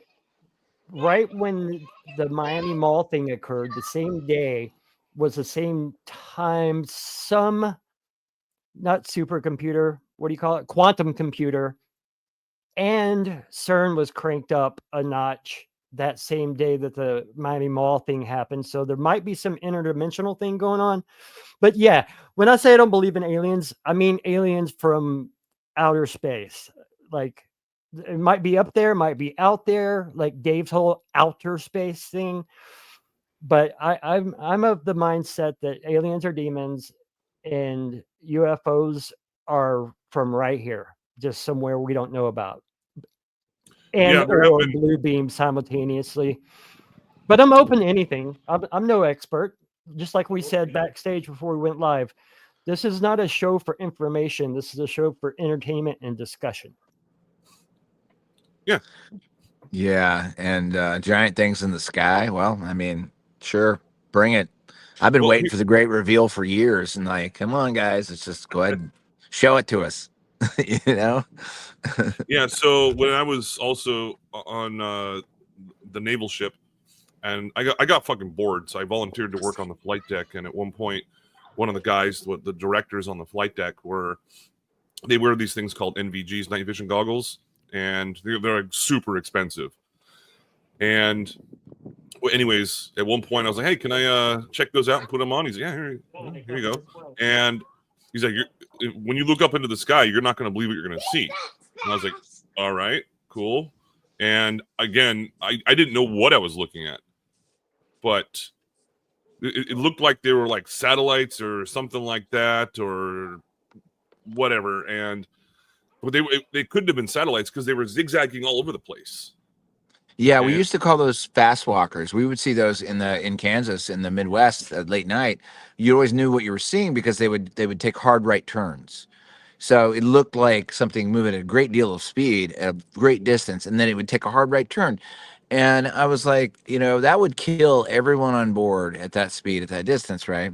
right when the Miami Mall thing occurred, the same day was the same time some not supercomputer, what do you call it? Quantum computer and CERN was cranked up a notch that same day that the Miami Mall thing happened. So there might be some interdimensional thing going on. But yeah, when I say I don't believe in aliens, I mean aliens from outer space. Like it might be up there, might be out there, like Dave's whole outer space thing. But I'm of the mindset that aliens are demons and UFOs are from right here, just somewhere we don't know about. And Yeah, there have or been. blue beam simultaneously. But I'm open to anything. I'm no expert. Just like we said backstage before we went live, this is not a show for information. This is a show for entertainment and discussion. Yeah. yeah, and giant things in the sky. Well, I mean, sure, bring it. I've been Well, waiting for the great reveal for years, and like, come on, guys, let's just go ahead and show it to us. You know? yeah. So when I was also on the naval ship, and I got fucking bored, so I volunteered to work on the flight deck. And at one point, one of the guys, the directors on the flight deck, they wear these things called NVGs, night vision goggles, and they're like super expensive. And well, anyways, at one point I was like, "Hey, can I check those out and put them on?" He's like, "Yeah, here you go." And he's like, when you look up into the sky, you're not going to believe what you're going to see. And I was like, all right, cool. And again, I didn't know what I was looking at, but it looked like they were like satellites or something like that or whatever. And but they couldn't have been satellites because they were zigzagging all over the place. Yeah, we And used to call those fast walkers. We would see those in Kansas in the Midwest at late night. You always knew what you were seeing because they would take hard right turns. So it looked like something moving at a great deal of speed at a great distance, and then it would take a hard right turn. And I was like, that would kill everyone on board at that speed, at that distance, right?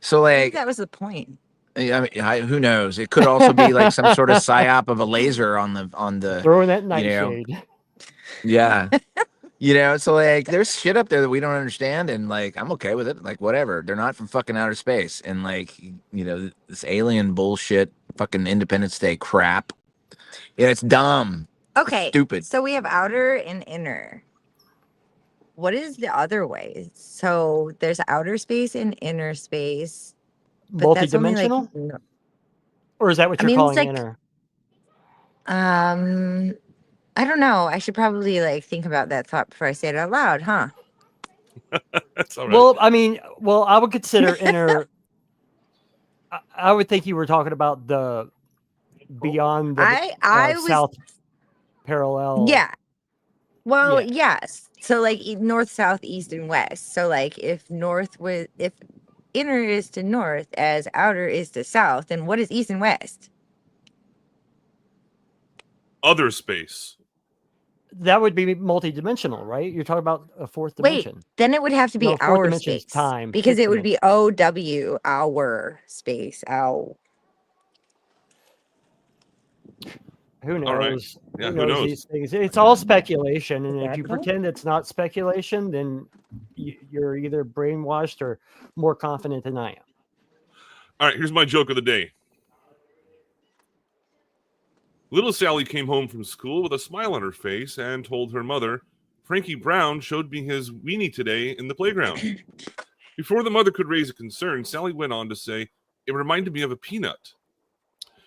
So I think like, that was the point. I mean, who knows? It could also be like some sort of psyop of a laser on the Throwing that you know, nightshade. yeah. So like there's shit up there that we don't understand, and like I'm okay with it. Like whatever. They're not from fucking outer space. And like, this alien bullshit, fucking Independence Day crap. Yeah, it's dumb. It's Okay, stupid. so we have outer and inner. What is the other way? So there's outer space and inner space, but that's only like Multidimensional? Or is that what I you're mean, it's calling like inner? I don't know. I should probably like think about that thought before I say it out loud, huh? that's all right. Well, I mean, I would consider inner. I would think you were talking about the beyond the I was south parallel. yeah. Well, Yeah. yes. So like north, south, east, and west. So like if inner is to north as outer is to south, then what is east and west? Other space. That would be multidimensional, right? You're talking about a fourth Wait, dimension. then it would have to be No, fourth our dimension is space time. because Fifth it would be dimension. OW, our space. Ow. Who knows? All right. Yeah, who knows? These things? It's all speculation, and if you Exactly. pretend it's not speculation, then you're either brainwashed or more confident than I am. All right, here's my joke of the day. Little Sally came home from school with a smile on her face and told her mother, Frankie Brown showed me his weenie today in the playground. Before the mother could raise a concern, Sally went on to say, it reminded me of a peanut.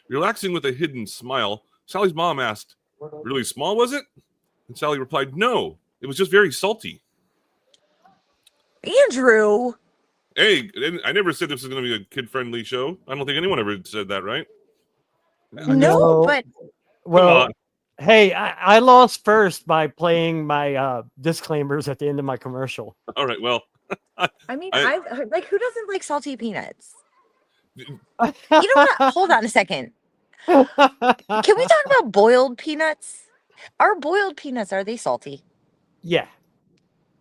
Relaxing with a hidden smile, Sally's mom asked, really small, was it? And Sally replied, no, it was just very salty. Andrew. Hey, I never said this was going to be a kid-friendly show. I don't think anyone ever said that, right? No, but well, hey, I lost first by playing my disclaimers at the end of my commercial. All right, well, I mean, I like who doesn't like salty peanuts? You know what? Hold on a second. Can we talk about boiled peanuts? Are boiled peanuts, are they salty? Yeah,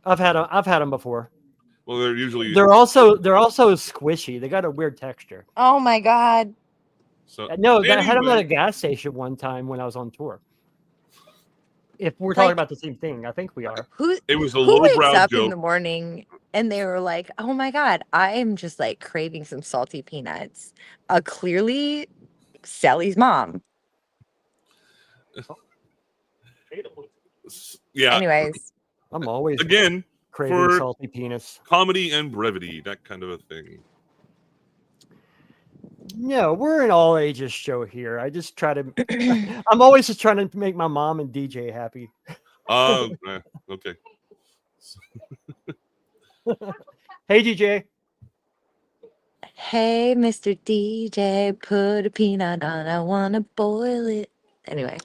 I've had them before. Well, they're also squishy. They got a weird texture. Oh my god. So no, I had them at a gas station one time when I was on tour. If we're talking about the same thing, I think we are. It was a who wakes lowbrow up joke in the morning and they were like, "Oh my god, I am just like craving some salty peanuts." Clearly, Sally's mom. Yeah. Anyways, I'm always again craving for salty penis. Comedy and brevity, that kind of a thing. No, we're an all ages show here. I just try to. I'm always just trying to make my mom and DJ happy. Okay. Hey, DJ. Hey, Mr. DJ, put a peanut on. I wanna boil it. Anyway.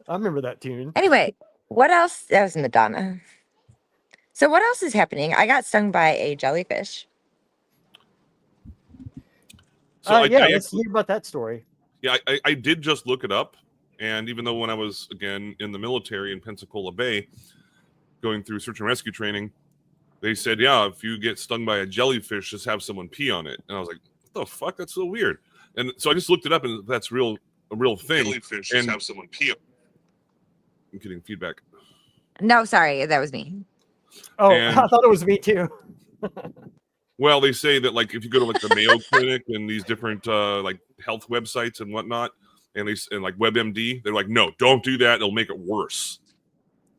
I remember that tune. Anyway, what else? That was Madonna. So what else is happening? I got stung by a jellyfish. So let's hear about that story. Yeah, I did just look it up. And even though when I was, again, in the military in Pensacola Bay, going through search and rescue training, they said, yeah, if you get stung by a jellyfish, just have someone pee on it. And I was like, what the fuck? That's so weird. And so I just looked it up, and that's a real thing. Jellyfish, and just have someone pee on. I'm getting feedback. No, sorry, that was me. Oh, I thought it was me too. Well, they say that like if you go to like the Mayo Clinic and these different like health websites and whatnot, and like WebMD, they're like, no, don't do that. It'll make it worse.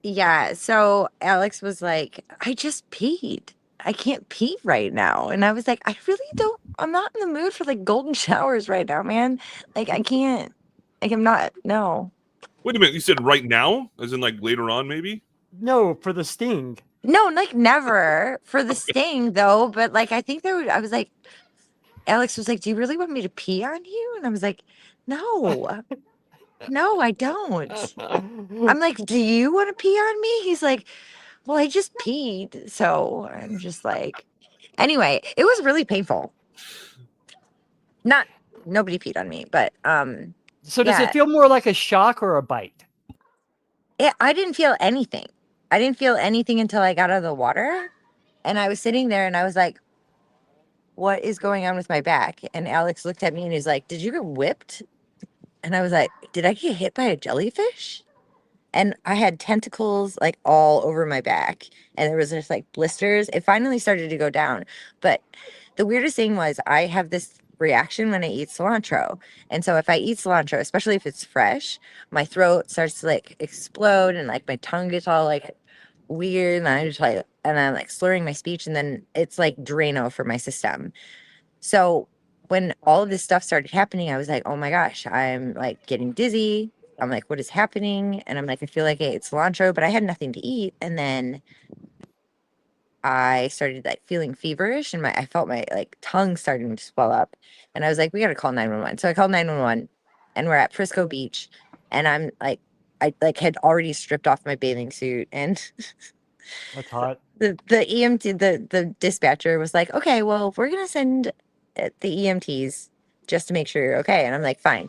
Yeah. So Alex was like, I just peed. I can't pee right now. And I was like, I'm not in the mood for like golden showers right now, man. Like I can't. Like, I'm not. No. Wait a minute. You said right now, as in like later on, maybe? No, for the sting. No, like never for the sting though. But like, I think I was like, Alex was like, "Do you really want me to pee on you?" And I was like, "No, no, I don't." I'm like, "Do you want to pee on me?" He's like, "Well, I just peed." So I'm just like, anyway, it was really painful. Nobody peed on me, but So does it yeah, feel more like a shock or a bite? I didn't feel anything. I didn't feel anything until I got out of the water, and I was sitting there, and I was like, "What is going on with my back?" And Alex looked at me and he's like, "Did you get whipped?" And I was like, "Did I get hit by a jellyfish?" And I had tentacles like all over my back, and there was just like blisters. It finally started to go down, but the weirdest thing was I have this reaction when I eat cilantro. And so if I eat cilantro, especially if it's fresh, my throat starts to like explode and like my tongue gets all like weird, and I'm like slurring my speech, and then it's like Drano for my system. So when all of this stuff started happening, I was like, oh my gosh, I'm like getting dizzy. I'm like, what is happening? And I'm like, I feel like I ate cilantro, but I had nothing to eat. And then I started like feeling feverish, and I felt my like tongue starting to swell up. And I was like, we got to call 911. So I called 911, and we're at Frisco Beach, and I'm like, I like had already stripped off my bathing suit, and That's hot. the EMT, the dispatcher was like, okay, well, we're gonna send the EMTs just to make sure you're okay. And I'm like, fine.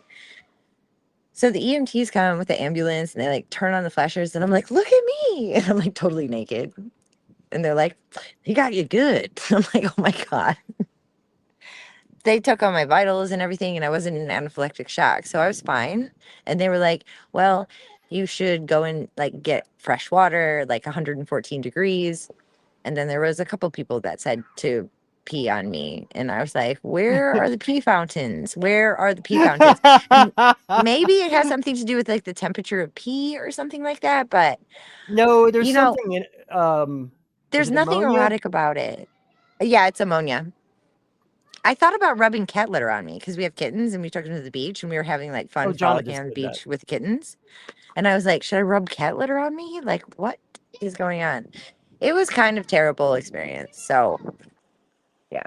So the EMTs come with the ambulance, and they like turn on the flashers, and I'm like, look at me. And I'm like totally naked. And they're like, he got you good. I'm like, oh my God. They took all my vitals and everything, and I wasn't in anaphylactic shock. So I was fine. And they were like, well, you should go and like get fresh water, like 114 degrees. And then there was a couple people that said to pee on me. And I was like, where are the pee fountains? Where are the pee fountains? And maybe it has something to do with like the temperature of pee or something like that. But, No, there's you know, something in is there's it nothing ammonia? erotic about it. Yeah, it's ammonia. I thought about rubbing cat litter on me because we have kittens, and we took them to the beach, and we were having like Oh, fun Jonna frolicking just on the did that. beach with kittens. And I was like, should I rub cat litter on me? Like, what is going on? It was kind of terrible experience. So yeah.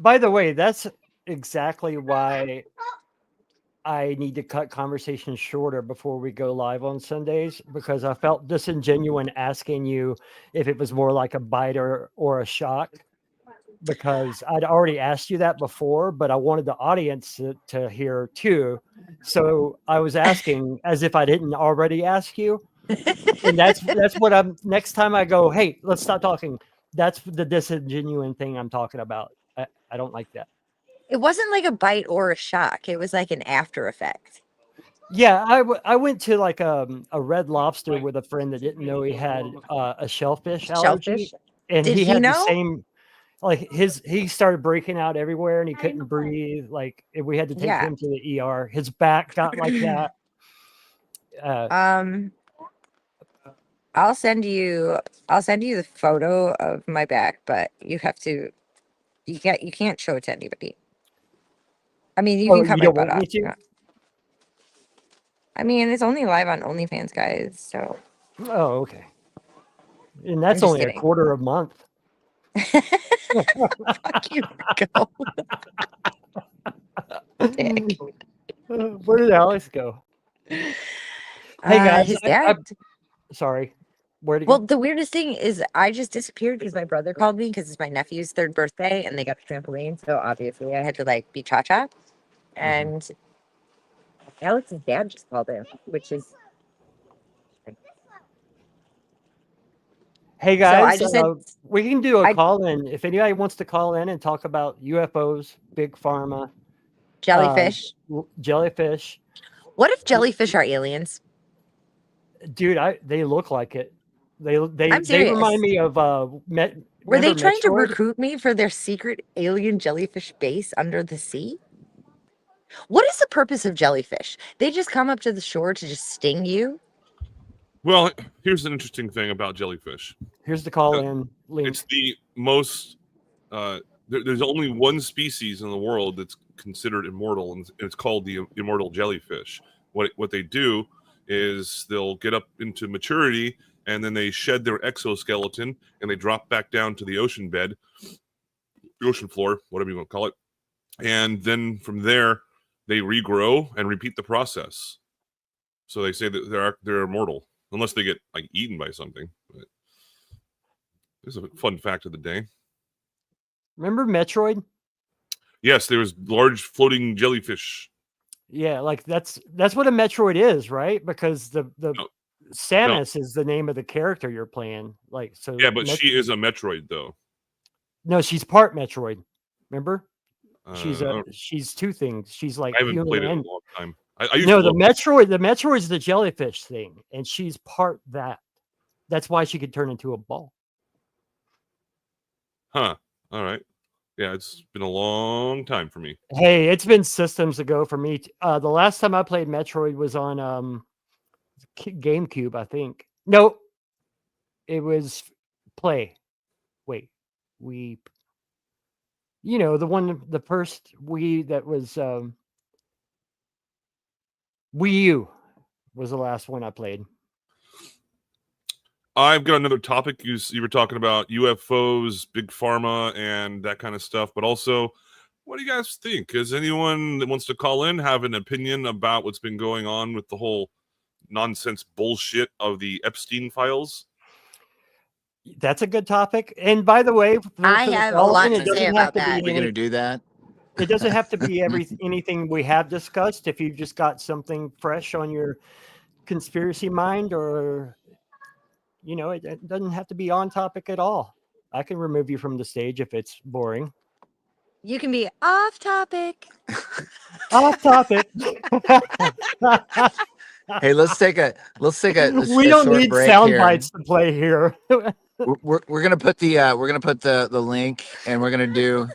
By the way, that's exactly why I need to cut conversations shorter before we go live on Sundays, because I felt disingenuous asking you if it was more like a bite or a shock, because I'd already asked you that before, but I wanted the audience to hear too. So I was asking as if I didn't already ask you. And that's what I'm next time I go, hey, let's stop talking. That's the disingenuous thing I'm talking about. I don't like that. It wasn't like a bite or a shock. It was like an after effect. Yeah, I went to like a Red Lobster with a friend that didn't know he had a shellfish allergy, Shellfish. and Did he he had the know? same like he started breaking out everywhere and he couldn't breathe. Like we had to take Yeah. him to the ER. His back got like that. Um, I'll send you the photo of my back, but you can't show it to anybody. I mean, you Oh, can cut you my don't butt want off. me to? I mean, it's only live on OnlyFans, guys. So Oh, okay. And I'm that's just only a kidding. quarter a month. Fuck you, go. Dick. Where did Alex go? Hey guys, His I dad. sorry. Where'd he Well, go? the weirdest thing is I just disappeared because my brother called me because it's my nephew's third birthday and they got a trampoline. So obviously I had to like be cha-cha. And Alex's dad just called in, which is Hey so I guys, just said we can do a I call in if anybody wants to call in and talk about UFOs, big pharma, jellyfish. jellyfish. What if jellyfish are aliens? Dude, they look like it. I'm They remind serious. me of Were they remember trying to Metroid? recruit me for their secret alien jellyfish base under the sea? What is the purpose of jellyfish? They just come up to the shore to just sting you? Well, here's an interesting thing about jellyfish. Here's the call in link. It's the most. There's only one species in the world that's considered immortal, and it's called the immortal jellyfish. What they do is they'll get up into maturity, and then they shed their exoskeleton, and they drop back down to the ocean bed, ocean floor, whatever you want to call it, and then from there they regrow and repeat the process. So they say that they're immortal unless they get like eaten by something. But this is a fun fact of the day. Remember Metroid? Yes, there was large floating jellyfish. Yeah, like that's what a Metroid is, right? Because the Samus is the name of the character you're playing. Like, so yeah, but she is a Metroid though. No, she's part Metroid. Remember? She's two things. She's like, I haven't played it in a long time. I used no, to the Metroid's the jellyfish thing, and she's part that. That's why she could turn into a ball. Huh. All right. Yeah, it's been a long time for me. Hey, it's been systems ago for me. The last time I played Metroid was on GameCube, I think. No, it was Play. Wait, you know, the first Wii that was Wii U was the last one I played. I've got another topic. You were talking about UFOs, big pharma, and that kind of stuff. But also, what do you guys think? Is anyone that wants to call in have an opinion about what's been going on with the whole nonsense bullshit of the Epstein files? That's a good topic. And by the way, I have a lot to say about that. We're going to do that. It doesn't have to be anything we have discussed. If you've just got something fresh on your conspiracy mind, or you know, it doesn't have to be on topic at all. I can remove you from the stage if it's boring. You can be off topic. Off topic. Hey, let's take a we don't need sound bites to play here. we're gonna put the link, and we're gonna do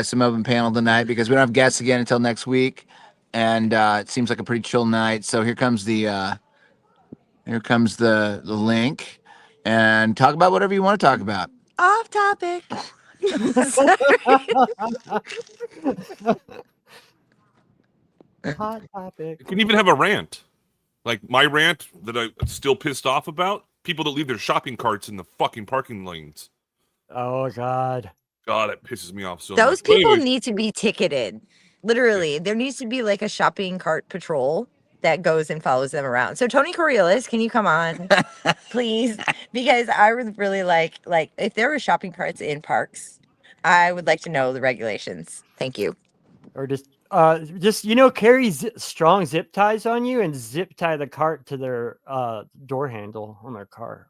some open panel tonight because we don't have guests again until next week, and it seems like a pretty chill night. So here comes the link, and talk about whatever you want to talk about. Off topic. Hot topic. You can even have a rant, like my rant that I'm still pissed off about. People that leave their shopping carts in the fucking parking lanes. Oh God. God, it pisses me off so Those much. people need to be ticketed. Literally, there needs to be like a shopping cart patrol that goes and follows them around. So Tony Coriolis, can you come on, please? Because I would really like if there were shopping carts in parks, I would like to know the regulations. Thank you. Or just carry strong zip ties on you and zip tie the cart to their door handle on their car.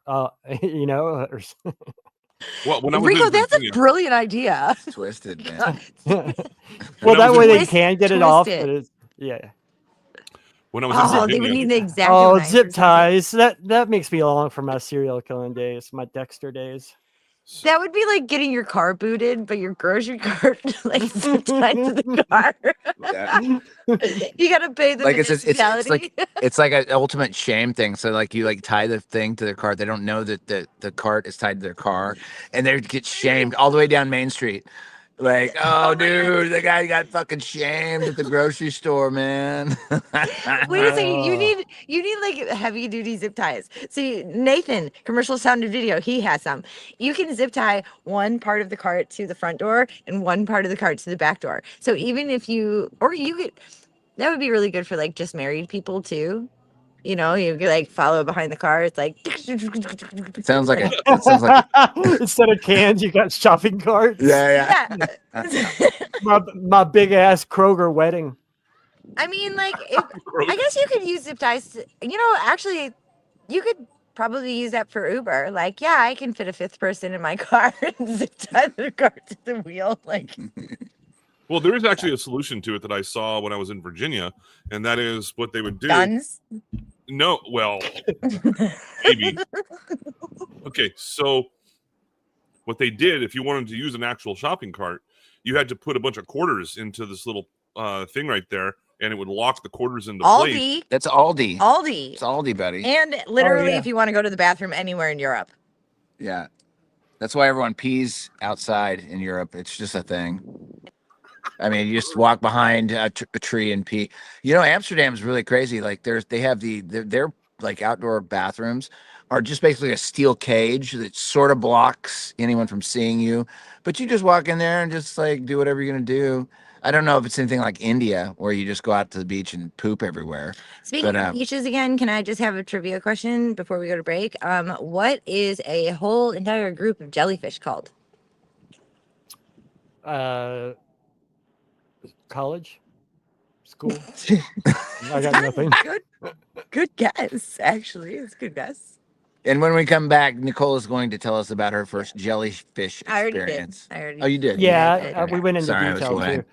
You know. Well, Rico, that's a brilliant idea. Twisted, man. Well, that way they can get it off. But yeah. When I was in they would need the exact. Zip ties. That makes me long for my serial killing days, my Dexter days. That would be like getting your car booted, but your grocery cart like zip tied to the car. You gotta pay the municipality. It's like an ultimate shame thing. So like you like tie the thing to their cart. They don't know that the cart is tied to their car, and they get shamed all the way down Main Street. Like, oh, dude, the guy got fucking shamed at the grocery store, man. Wait a second, you need like heavy duty zip ties. See, Nathan, commercial sound and video, he has some. You can zip tie one part of the cart to the front door and one part of the cart to the back door. So even if you could, that would be really good for like just married people too. You know, you could like follow behind the car. It's like it sounds like instead of cans, you got shopping carts. Yeah. my big ass Kroger wedding. I mean, like, I guess you could use zip ties. Actually, you could probably use that for Uber. Like, yeah, I can fit a fifth person in my car and zip tie the car to the wheel. Like. Well, there is actually a solution to it that I saw when I was in Virginia, and that is what they would do. Guns? No, well, maybe. Okay, so what they did, if you wanted to use an actual shopping cart, you had to put a bunch of quarters into this little thing right there, and it would lock the quarters into place. That's Aldi. It's Aldi, buddy. And literally, if you want to go to the bathroom anywhere in Europe. Yeah. That's why everyone pees outside in Europe. It's just a thing. I mean, you just walk behind a tree and pee. You know, Amsterdam's really crazy. Like they have their like outdoor bathrooms are just basically a steel cage that sort of blocks anyone from seeing you. But you just walk in there and just like do whatever you're gonna do. I don't know if it's anything like India where you just go out to the beach and poop everywhere. Speaking of beaches again, can I just have a trivia question before we go to break? What is a whole entire group of jellyfish called? College? School? I got nothing. Good guess, actually. It's a good guess. And when we come back, Nicole is going to tell us about her first jellyfish experience. I already did. Oh, you did? Yeah, we went into Sorry, detail too.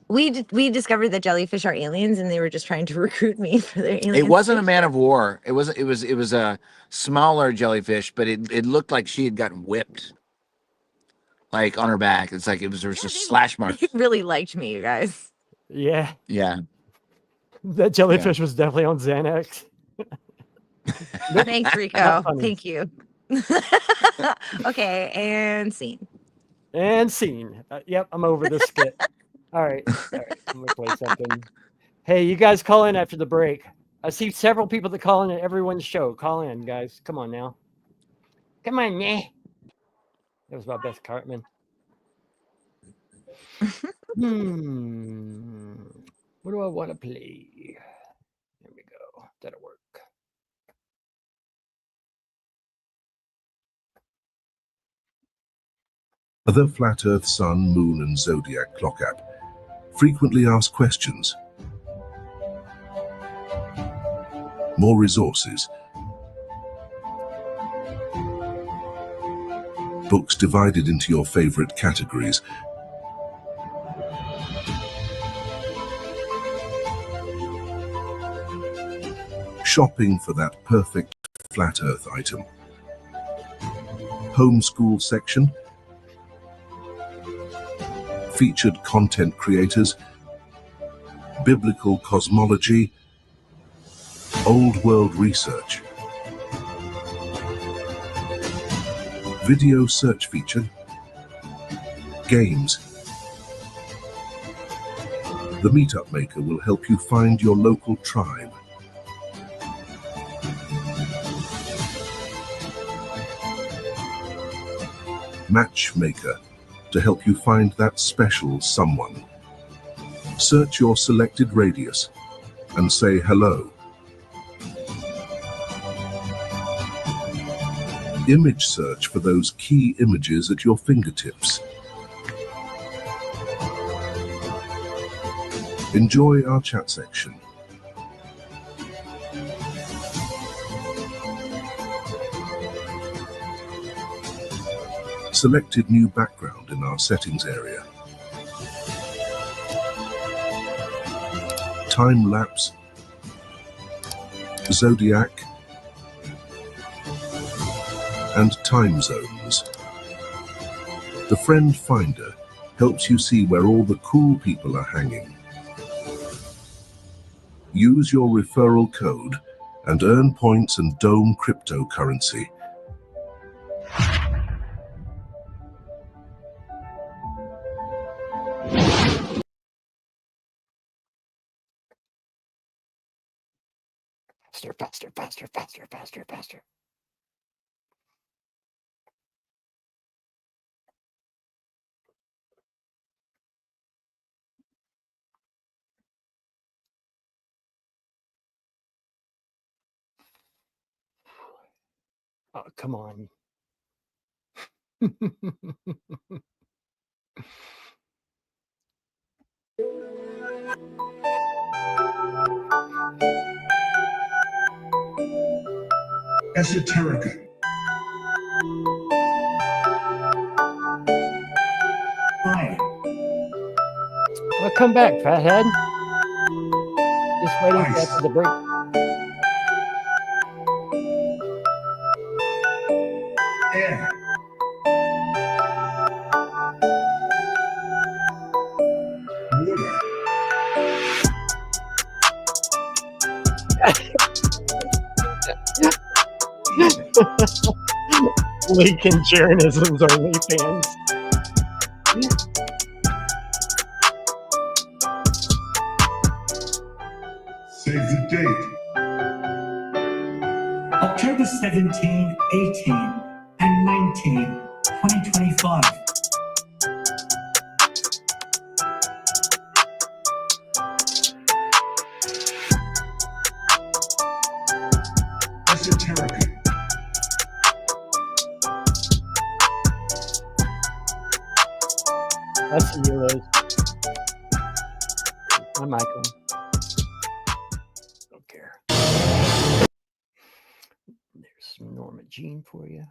We discovered that jellyfish are aliens, and they were just trying to recruit me for their aliens. It wasn't a man of war. It was a smaller jellyfish, but it looked like she had gotten whipped, like on her back. It's like it was just slash marks. They really liked me, you guys. Yeah. Yeah. That jellyfish was definitely on Xanax. Thanks, Rico. Thank you. Okay, and scene. And scene. Yep, I'm over this skit. All right. I'm gonna play something. Hey, you guys call in after the break. I see several people that call in at everyone's show. Call in, guys. Come on now. Come on, yeah. That was my best Cartman. What do I want to play? There we go. That'll work. The Flat Earth Sun, Moon and Zodiac Clock app. Frequently asked questions. More resources. Books divided into your favorite categories. Shopping for that perfect flat earth item. Homeschool section. Featured content creators. Biblical cosmology. Old world research. Video search featured. Games. The Meetup Maker will help you find your local tribe. Matchmaker to help you find that special someone. Search your selected radius and say hello. Image search for those key images at your fingertips. Enjoy our chat section. Selected new background in our settings area. Time lapse, zodiac, and time zones. The Friend Finder helps you see where all the cool people are hanging. Use your referral code and earn points and Dome cryptocurrency. Faster. Oh, come on. Esoterica. Hi. Well, come back, fathead. Just waiting for after the break. Air. Water. Lincoln Jeranism's OnlyFans. date. October 17, 18, and 19, 2025. Esoteric. That's the euros. I'm Michael. Don't care. There's some Norma Jean for you.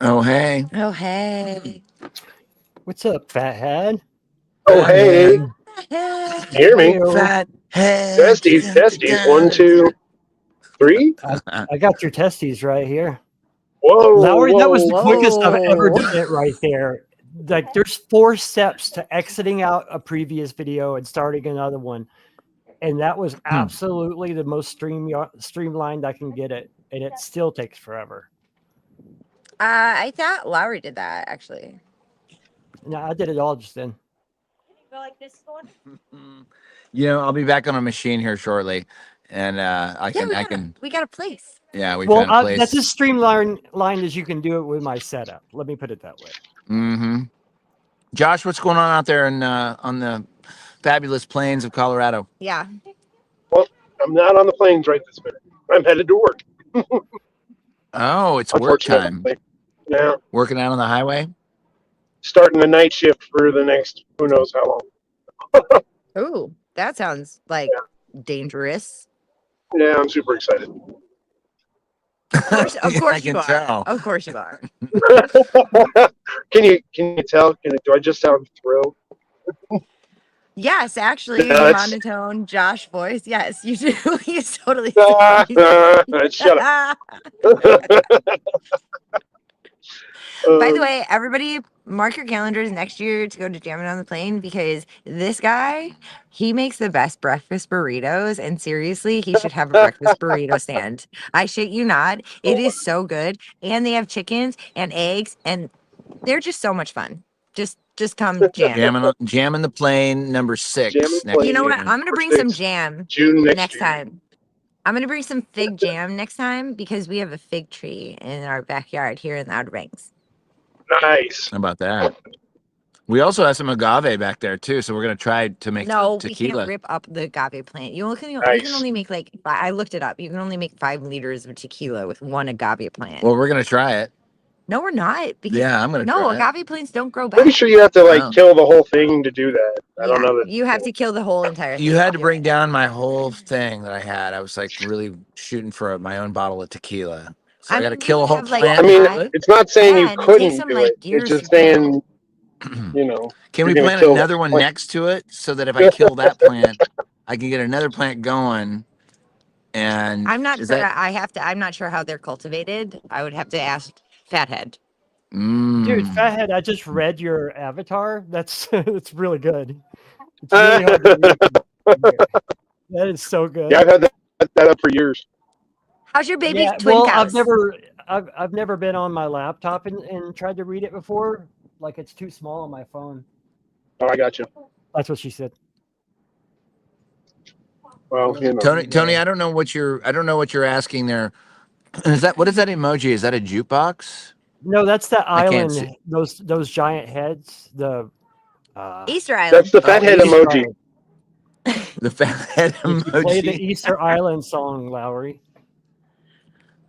Oh, hey. Oh, hey. What's up, fathead? Oh, hey. Hey. Hear me? Fat head. Testes, testes. 1, 2, 3. I got your testes right here. Whoa, Lowry, that was the whoa. quickest I've ever Whoa. done it right there. Like, there's 4 steps to exiting out a previous video and starting another one. And that was absolutely the most streamlined I can get it. And it still takes forever. I thought Lowry did that, actually. No, I did it all just then. Go like this one? You know, I'll be back on a machine here shortly, and I can. We got a place. Yeah, we Well, found a place. that's as streamlined as you can do it with my setup. Let me put it that way. Mm-hmm. Josh, what's going on out there in on the fabulous plains of Colorado? Yeah. Well, I'm not on the plains right this minute. I'm headed to work. Oh, it's work time. Yeah. Working out on the highway? Starting a night shift for the next who knows how long. Ooh, that sounds like dangerous. Yeah, I'm super excited. Of course I you can are. tell. Of course you are. Can you tell? Do I just sound thrilled? Yes, actually, No, your it's- monotone Josh voice. Yes, you do. You totally. Shut up. By the way, everybody, mark your calendars next year to go to Jamming on the Plane because this guy, he makes the best breakfast burritos. And seriously, he should have a breakfast burrito stand. I shit you not. It is so good. And they have chickens and eggs, and they're just so much fun. Just come jam. Jamming the plane number 6. You know what? I'm gonna bring some jam June next time. I'm gonna bring some fig jam next time because we have a fig tree in our backyard here in the Outer Banks. Nice. How about that? We also have some agave back there too, so we're gonna try to make No, we tequila. can't rip up the agave plant. You can Nice. only make I looked it up. You can only make 5 liters of tequila with one agave plant. Well, we're gonna try it. No, we're not. Because Yeah, I'm gonna try it. agave plants don't grow back. Pretty sure you have to kill the whole thing to do that. I don't know that You have to kill the whole entire thing. You had to bring down my whole thing that I had. I was like really shooting for my own bottle of tequila. So I got to kill a whole plant. I mean, it's not saying you couldn't do it. It's just saying, you know. Can we you're gonna plant kill another one next to it so that if I kill that plant, I can get another plant going? And I'm not sure. I'm not sure how they're cultivated. I would have to ask Fathead. Dude, Fathead, I just read your avatar. That's it's really good. It's really hard to read. That is so good. Yeah, I've had that up for years. How's your baby's twin cows? I've never been on my laptop and tried to read it before, like it's too small on my phone. Oh, I got you. That's what she said. Well, you know. Tony, I don't know what you're asking there. What is that emoji? Is that a jukebox? No, that's the I can't island. Those giant heads. The Easter Island. That's the fathead emoji. The fathead emoji. Play the Easter Island song, Lowry.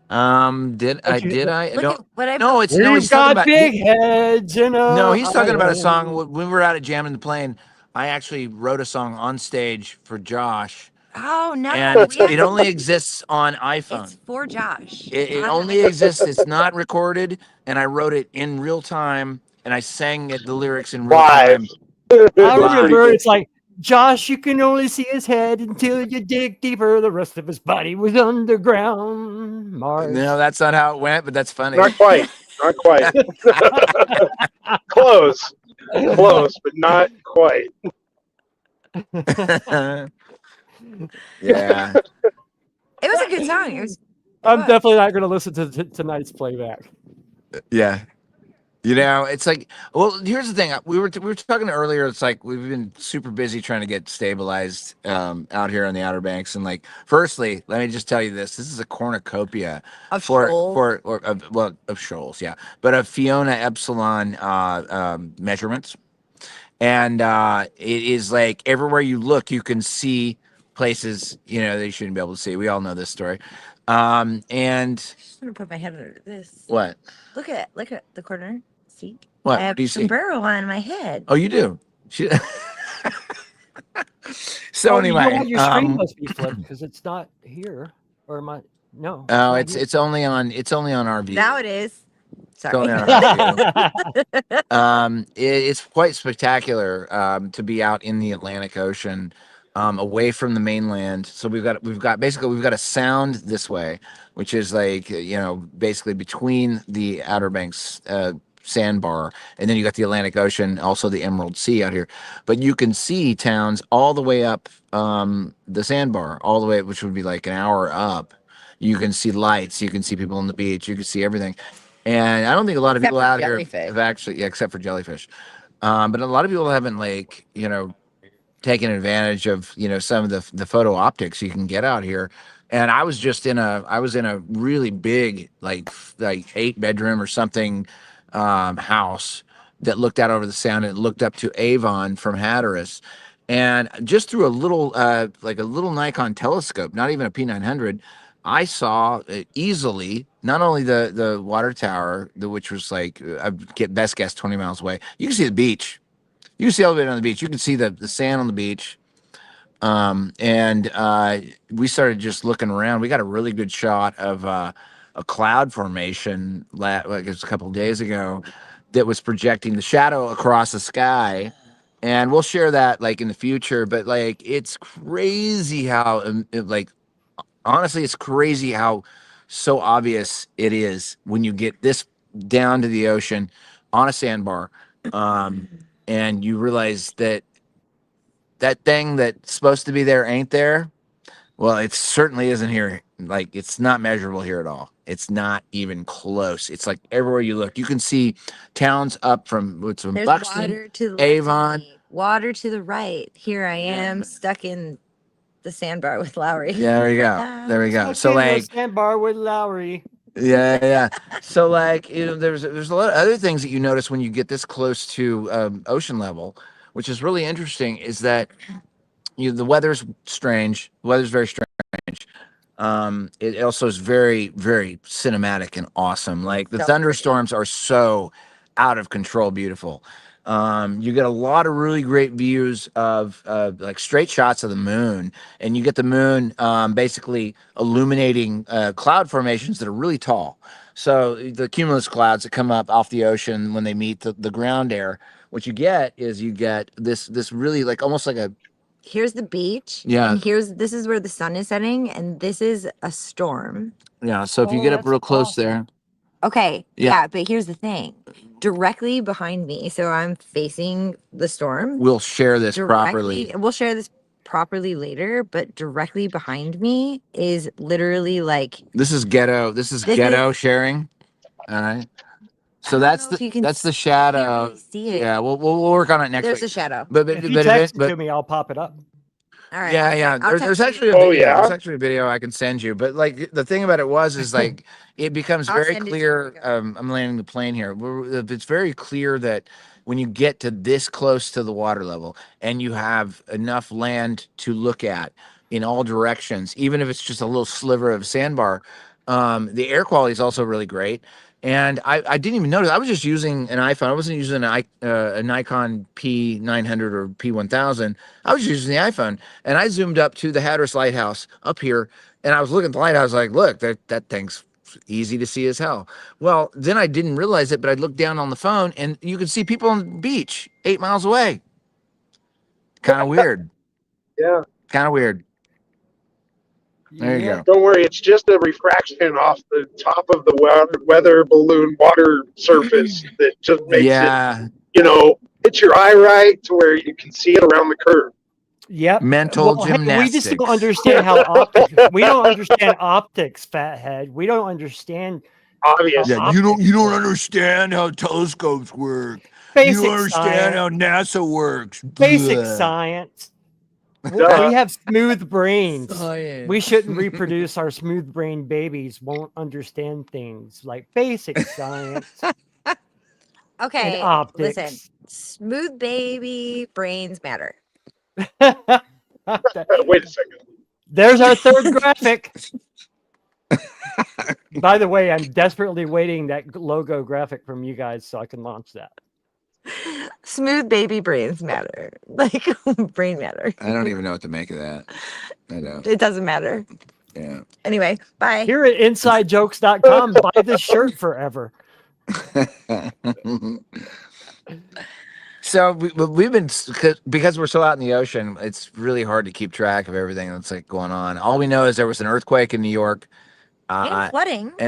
Did I? Look at No, what We've he's talking got about big heads. No, he's talking about a song. Island. When we were out at Jamming the Plane, I actually wrote a song on stage for Josh. Oh no! And it only exists on iPhone. It's for Josh. It only exists. It's not recorded, and I wrote it in real time, and I sang the lyrics in real time. I remember it's like, Josh, you can only see his head until you dig deeper. The rest of his body was underground. Mars. No, that's not how it went, but that's funny. Not quite. Not quite. Close. Close, but not quite. Yeah. It was a good song. I'm definitely not going to listen to tonight's playback. Yeah. You know, it's like, well, here's the thing. We were talking earlier. It's like we've been super busy trying to get stabilized out here on the Outer Banks. And like, firstly, let me just tell you this: this is a cornucopia of shoals, yeah, but of Fiona Epsilon measurements, and it is like everywhere you look, you can see places that you shouldn't be able to see. We all know this story. And I'm gonna put my head under this. What? Look at the corner. See? What? I have What do you see? Sombrero on my head. Oh, you do. So anyway, you know what? Your screen must be flipped because it's not here, or am I? No. Oh, it's only on our view. Now it is. Sorry. It's only on our view. It's quite spectacular to be out in the Atlantic Ocean. Away from the mainland, so we've got a sound this way, which is like basically between the Outer Banks sandbar, and then you got the Atlantic Ocean, also the Emerald Sea out here. But you can see towns all the way up the sandbar, all the way, which would be like an hour up. You can see lights, you can see people on the beach, you can see everything. And I don't think a lot of people out here have actually, except for jellyfish, but a lot of people haven't taking advantage of some of the photo optics you can get out here. And I was in a really big like 8-bedroom or something house that looked out over the sound and looked up to Avon from Hatteras, and just through a little Nikon telescope, not even a P900, I saw easily not only the water tower, which was like best guess 20 miles away. You can see the beach. You can see all the way on the beach. You can see the sand on the beach. And we started just looking around. We got a really good shot of a cloud formation like it was a couple of days ago that was projecting the shadow across the sky. And we'll share that like in the future. But like, it's crazy how honestly, it's crazy how so obvious it is when you get this down to the ocean on a sandbar. And you realize that thing that's supposed to be there ain't there. Well, it certainly isn't here. Like, it's not measurable here at all. It's not even close. It's like everywhere you look, you can see towns up from There's Buxton, water to the Avon. Water to the right. Here I am stuck in the sandbar with Lowry. Yeah, there you go. There we go. So like sandbar with Lowry. Yeah. So like, there's a lot of other things that you notice when you get this close to ocean level, which is really interesting. Is that the weather's strange. The weather's very strange. It also is very, very cinematic and awesome. Like the thunderstorms are so out of control, beautiful. You get a lot of really great views of like straight shots of the moon, and you get the moon basically illuminating cloud formations that are really tall. So the cumulus clouds that come up off the ocean when they meet the ground air, what you get is this really like almost like a. Here's the beach. Yeah. And this is where the sun is setting, and this is a storm. Yeah. So if you get up real close there. Okay. Yeah. But here's the thing. Directly behind me, so I'm facing the storm. We'll share this properly. We'll share this properly later, but directly behind me is literally like. This is ghetto. This is ghetto sharing. All right. So that's the shadow. Really see it. Yeah, we'll work on it next There's week. a shadow. But If you text it to me, I'll pop it up. All right. Yeah. There's actually a video. There's actually a video I can send you. But like the thing about it is like it becomes very clear. I'm landing the plane here. It's very clear that when you get to this close to the water level and you have enough land to look at in all directions, even if it's just a little sliver of sandbar, the air quality is also really great. And I didn't even notice. I was just using an iPhone. I wasn't using a Nikon P900 or P1000. I was using the iPhone, and I zoomed up to the Hatteras Lighthouse up here, and I was looking at the lighthouse like, look, that thing's easy to see as hell. Well, then I didn't realize it, but I looked down on the phone, and you could see people on the beach 8 miles away. Kind of weird. Yeah. Kind of weird. There you go. Don't worry, it's just a refraction off the top of the weather balloon water surface that just makes it, hit your eye right to where you can see it around the curve. Yep. Mental gymnastics. We just don't understand how optics. We don't understand optics, fathead. We don't understand. Obviously, you don't understand how telescopes work. Basic you don't understand science. how NASA works. Basic science. We have smooth brains. We shouldn't reproduce our smooth brain babies. Won't understand things like basic science. Okay, and optics. listen. Smooth baby brains matter. Wait a second. There's our third graphic. By the way, I'm desperately waiting that logo graphic from you guys so I can launch that. Smooth baby brains matter. Like brain matter. I don't even know what to make of that. I don't. It doesn't matter. Yeah. Anyway, bye. Here at InsideJokes.com, buy this shirt forever. So we've been, because we're so out in the ocean, it's really hard to keep track of everything that's like going on. All we know is there was an earthquake in New York. And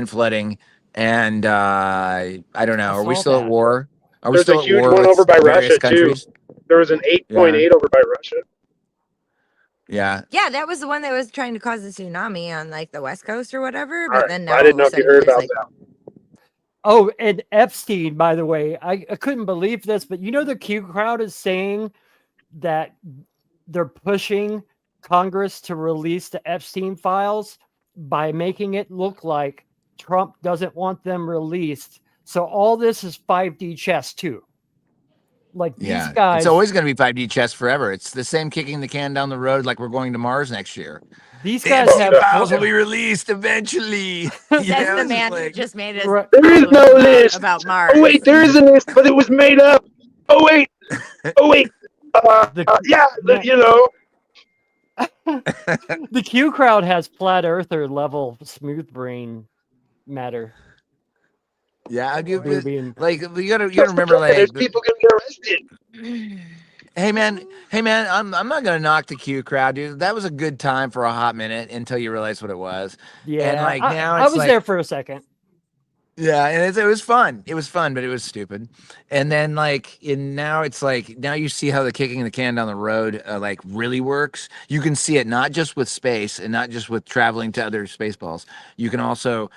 flooding. And I don't know. Are we still at war? Are we There's still a huge at war one with over by various Russia countries? too. There was an 8.8 over by Russia. Yeah. Yeah, that was the one that was trying to cause a tsunami on like the West Coast or whatever. But then now I didn't know if you heard about that. Oh, and Epstein, by the way, I couldn't believe this, but the Q crowd is saying that they're pushing Congress to release the Epstein files by making it look like Trump doesn't want them released. So all this is 5D chess too. Like these guys. It's always going to be 5D chess forever. It's the same kicking the can down the road like we're going to Mars next year. These guys have files will be released eventually. That's the man who just made us. There is no list about Mars. Oh wait, there is a list, but it was made up. Oh wait. The Q crowd has flat earther level smooth brain matter. Yeah, you gotta remember, there's people gonna get arrested. Hey man, I'm not gonna knock the Q crowd, dude. That was a good time for a hot minute until you realize what it was. Yeah, and like now I was there for a second. Yeah, and it was fun. It was fun, but it was stupid. And then now it's like now you see how the kicking the can down the road really works. You can see it not just with space and not just with traveling to other space balls. You can also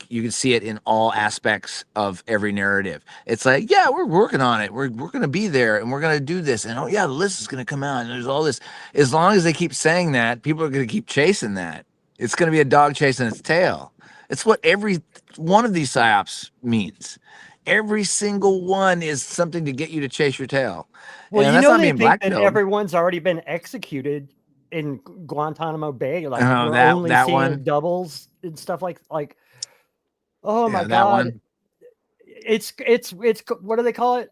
you can see it in all aspects of every narrative. It's like, yeah, we're working on it. We're gonna be there and we're gonna do this. And oh yeah, the list is gonna come out and there's all this. As long as they keep saying that, people are gonna keep chasing that. It's gonna be a dog chasing its tail. It's what every one of these psyops means. Every single one is something to get you to chase your tail. Well, and they think that everyone's already been executed in Guantanamo Bay. Like we're only seeing doubles and stuff like. Oh my God! It's what do they call it?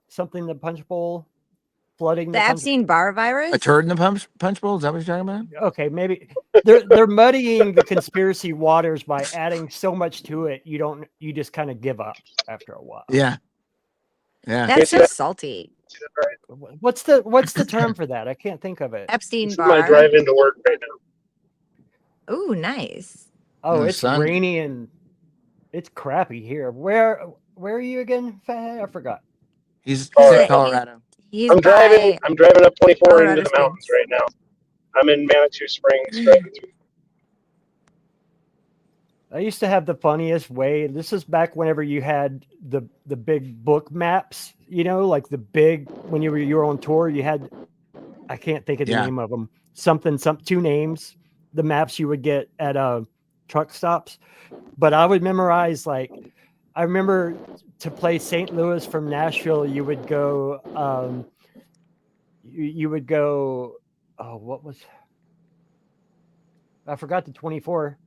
Something the punch bowl. Flooding the Epstein Barr virus? A turd in the punch bowl? Is that what you're talking about? Okay, maybe they're muddying the conspiracy waters by adding so much to it. You just kind of give up after a while. Yeah. That's so salty. What's the term for that? I can't think of it. Epstein Barr. I drive into work right now. Ooh, nice. Oh, it's rainy and it's crappy here. Where are you again? I forgot. He's in Colorado. I'm driving up 24 into the mountains right now. I'm in Manitou Springs. I used to have the funniest way. This is back whenever you had the big book maps, like the big, when you were on tour, you had, I can't think of the name of them. Two names, the maps you would get at truck stops. But I would memorize, like, I remember to play St. Louis from Nashville, you would go, oh, what was, I forgot the 24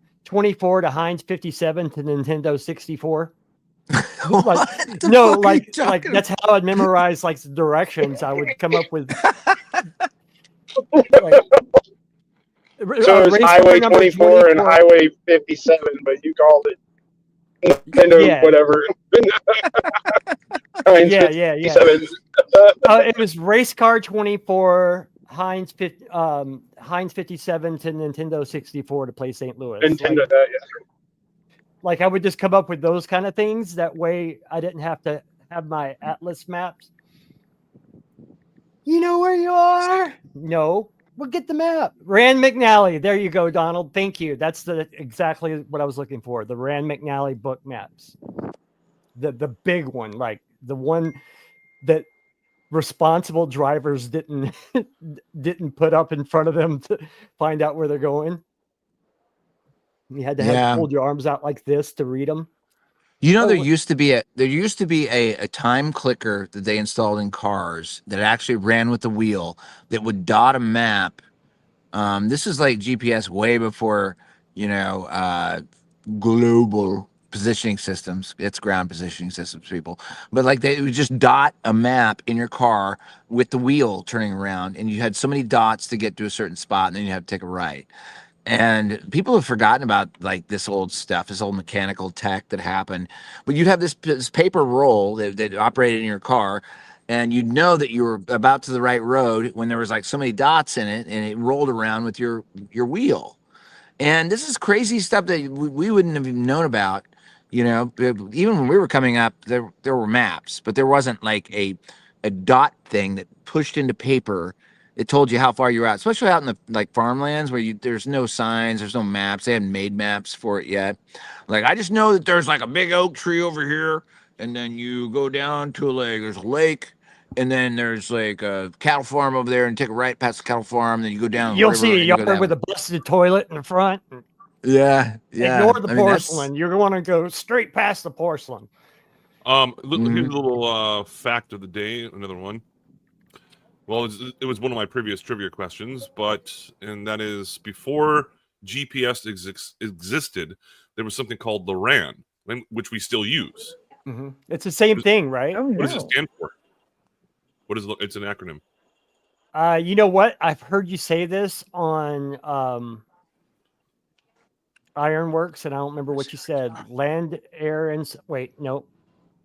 to Heinz 57 to Nintendo 64. Like that's how I'd memorize like the directions. I would come up with. So it's Highway 24 and Highway 57, but you called it Nintendo whatever. Yeah. It was Race Car 24, Heinz 57 to Nintendo 64 to play St. Louis. Like I would just come up with those kind of things. That way I didn't have to have my Atlas maps. You know where you are? No. Well, get the map. Rand McNally. There you go, Donald. Thank you. That's exactly what I was looking for. The Rand McNally book maps. The big one, like the one that responsible drivers didn't put up in front of them to find out where they're going. You had to hold your arms out like this to read them. There used to be a time clicker that they installed in cars that actually ran with the wheel that would dot a map. This is like GPS way before, global positioning systems. It's ground positioning systems, people. But like they would just dot a map in your car with the wheel turning around, and you had so many dots to get to a certain spot, and then you had to take a right. And people have forgotten about like this old stuff, this old mechanical tech that happened. But you'd have this paper roll that operated in your car, and you'd know that you were about to the right road when there was like so many dots in it, and it rolled around with your wheel. And this is crazy stuff that we wouldn't have even known about. Even when we were coming up, there were maps, but there wasn't like a dot thing that pushed into paper. It told you how far you were out, especially out in the like farmlands where there's no signs, there's no maps. They hadn't made maps for it yet. Like I just know that there's like a big oak tree over here, and then you go down to there's a lake, and then there's like a cattle farm over there, and take a right past the cattle farm. Then you go down. You'll see a yard with a busted toilet in the front. Yeah. Ignore the porcelain. You're going to go straight past the porcelain. Here's a little fact of the day. Another one. Well, it was one of my previous trivia questions, and that is before GPS existed, there was something called the RAN, which we still use. Mm-hmm. It's the same thing, right? What does it stand for? What is it? It's an acronym. You know what? I've heard you say this on Ironworks, and I don't remember what you said. Land, air, and wait, no.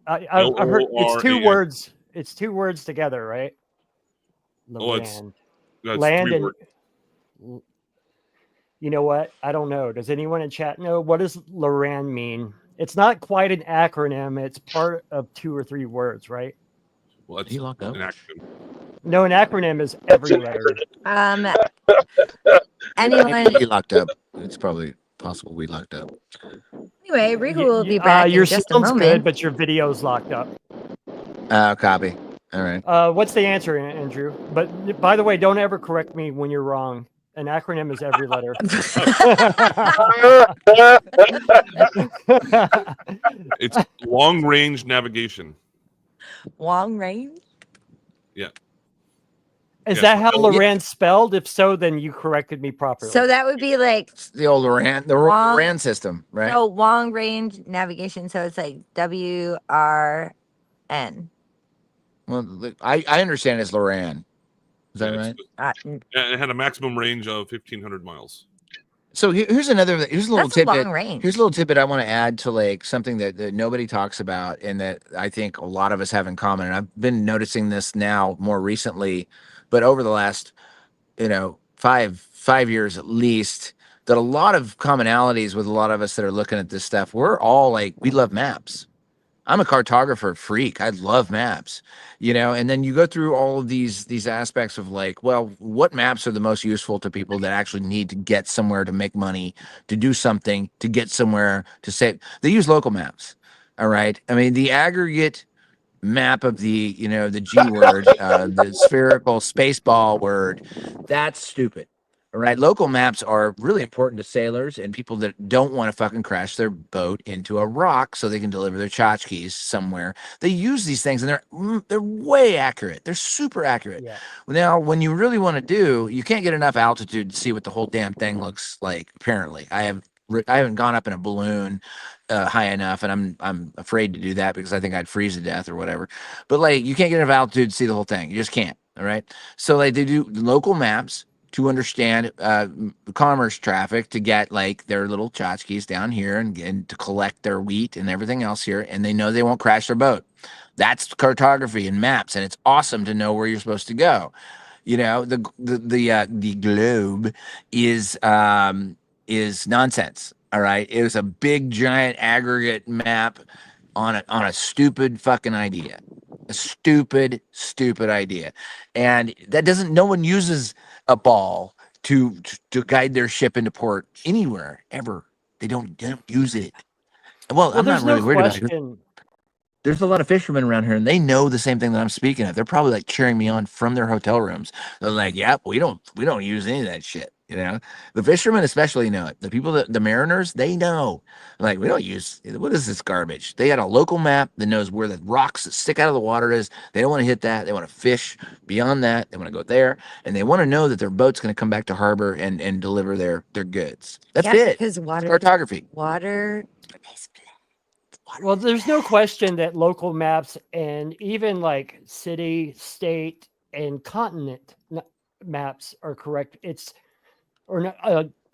I've heard it's two words. It's two words together, right? Land. Land and you know what? I don't know. Does anyone in chat know what does Loran mean? It's not quite an acronym. It's part of 2 or 3 words, right? Well, that's an acronym. No, an acronym is every letter. Anyone? We locked up. It's probably possible we locked up. Anyway, Riku will be back in just a moment. Good, but your video's locked up. Copy. All right. What's the answer, Andrew? But by the way, don't ever correct me when you're wrong. An acronym is every letter. It's long range navigation. Long range? Yeah. Is that how Loran's spelled? If so, then you corrected me properly. So that would be like the old Loran system, right? So long range navigation. So it's like WRN. Well, I understand it's Loran. Is that right? It had a maximum range of 1,500 miles. So here's a little tidbit. Long range. Here's a little tidbit I want to add to like something that nobody talks about and that I think a lot of us have in common. And I've been noticing this now more recently, but over the last, 5 years at least, that a lot of commonalities with a lot of us that are looking at this stuff. We're all like, we love maps. I'm a cartographer freak. I love maps, and then you go through all of these aspects of like, well, what maps are the most useful to people that actually need to get somewhere to make money, to do something, to get somewhere to save. They use local maps. All right. I mean, the aggregate map of the G word, the spherical space ball word, that's stupid. All right. Local maps are really important to sailors and people that don't want to fucking crash their boat into a rock so they can deliver their tchotchkes somewhere. They use these things and they're way accurate. They're super accurate. Yeah. Now, when you really want to you can't get enough altitude to see what the whole damn thing looks like. Apparently, I haven't gone up in a balloon high enough, and I'm afraid to do that because I think I'd freeze to death or whatever. But like, you can't get enough altitude to see the whole thing. You just can't. All right. So like, they do local maps to understand commerce traffic, to get like their little tchotchkes down here and to collect their wheat and everything else here, and they know they won't crash their boat. That's cartography and maps, and it's awesome to know where you're supposed to go. The globe is nonsense. All right, it was a big giant aggregate map on a stupid fucking idea, a stupid idea, and that doesn't. No one uses a ball to guide their ship into port anywhere ever. They don't use it. Well, I'm not there's no really worried about it. question. There's a lot of fishermen around here, and they know the same thing that I'm speaking of. They're probably like cheering me on from their hotel rooms. They're like, "Yep, we don't use any of that shit." The fishermen especially know it. The mariners, they know. Like, we don't use, what is this garbage? They got a local map that knows where the rocks that stick out of the water is. They don't want to hit that. They want to fish beyond that. They want to go there, and they want to know that their boat's going to come back to harbor and deliver their goods. That's it. Because It's cartography. Water. Well, there's no question that local maps and even like city, state, and continent maps are correct.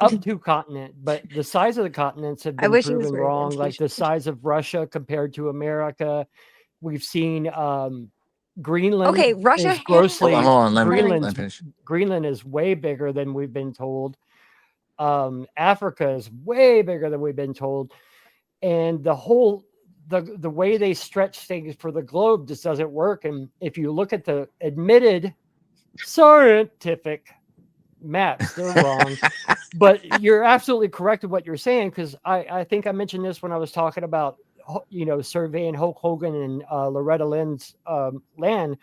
Up to continent, but the size of the continents have been proven wrong. Like the size of Russia compared to America. We've seen Greenland. Okay, Russia is grossly. Hold on, Greenland is way bigger than we've been told. Africa is way bigger than we've been told, and the way they stretch things for the globe just doesn't work. And if you look at the admitted scientific maps, they're wrong. But you're absolutely correct in what you're saying, because I think I mentioned this when I was talking about surveying Hulk Hogan and Loretta Lynn's land.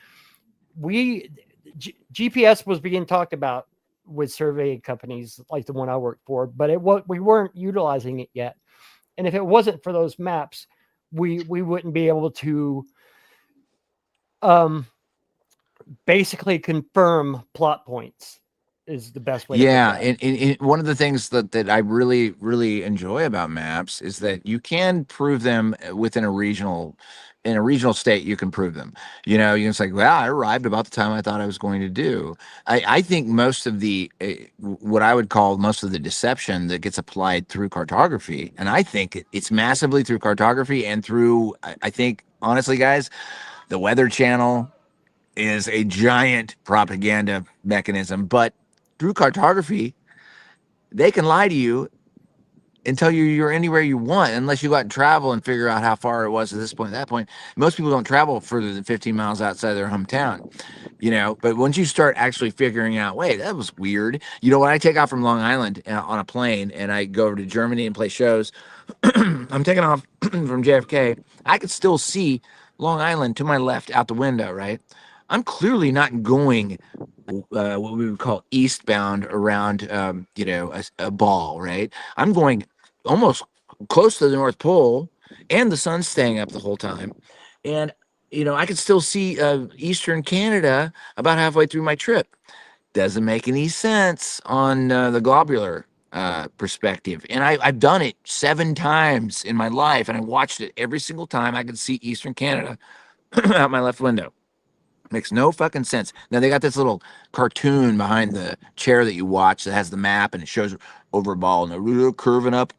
GPS was being talked about with survey companies like the one I worked for, but we weren't utilizing it yet. And if it wasn't for those maps, we wouldn't be able to basically confirm plot points. Is the best way. Yeah, and one of the things that I really, really enjoy about maps is that you can prove them within a regional state. You can prove them. You can say, well, I arrived about the time I thought I was going to do. I think most of the what I would call most of the deception that gets applied through cartography, and I think it's massively through cartography and through, I think, honestly, guys, the Weather Channel is a giant propaganda mechanism, but through cartography, they can lie to you and tell you you're anywhere you want, unless you go out and travel and figure out how far it was at this point, that point. Most people don't travel further than 15 miles outside their hometown, but once you start actually figuring out, wait, that was weird. When I take off from Long Island on a plane and I go over to Germany and play shows, I'm taking off from JFK. I could still see Long Island to my left out the window, right? I'm clearly not going what we would call eastbound around, a ball, right? I'm going almost close to the North Pole, and the sun's staying up the whole time. And, I can still see Eastern Canada about halfway through my trip. Doesn't make any sense on the globular perspective. And I've done it 7 times in my life, and I watched it every single time I could see Eastern Canada out my left window. Makes no fucking sense. Now they got this little cartoon behind the chair that you watch that has the map, and it shows over a ball and they're curving up.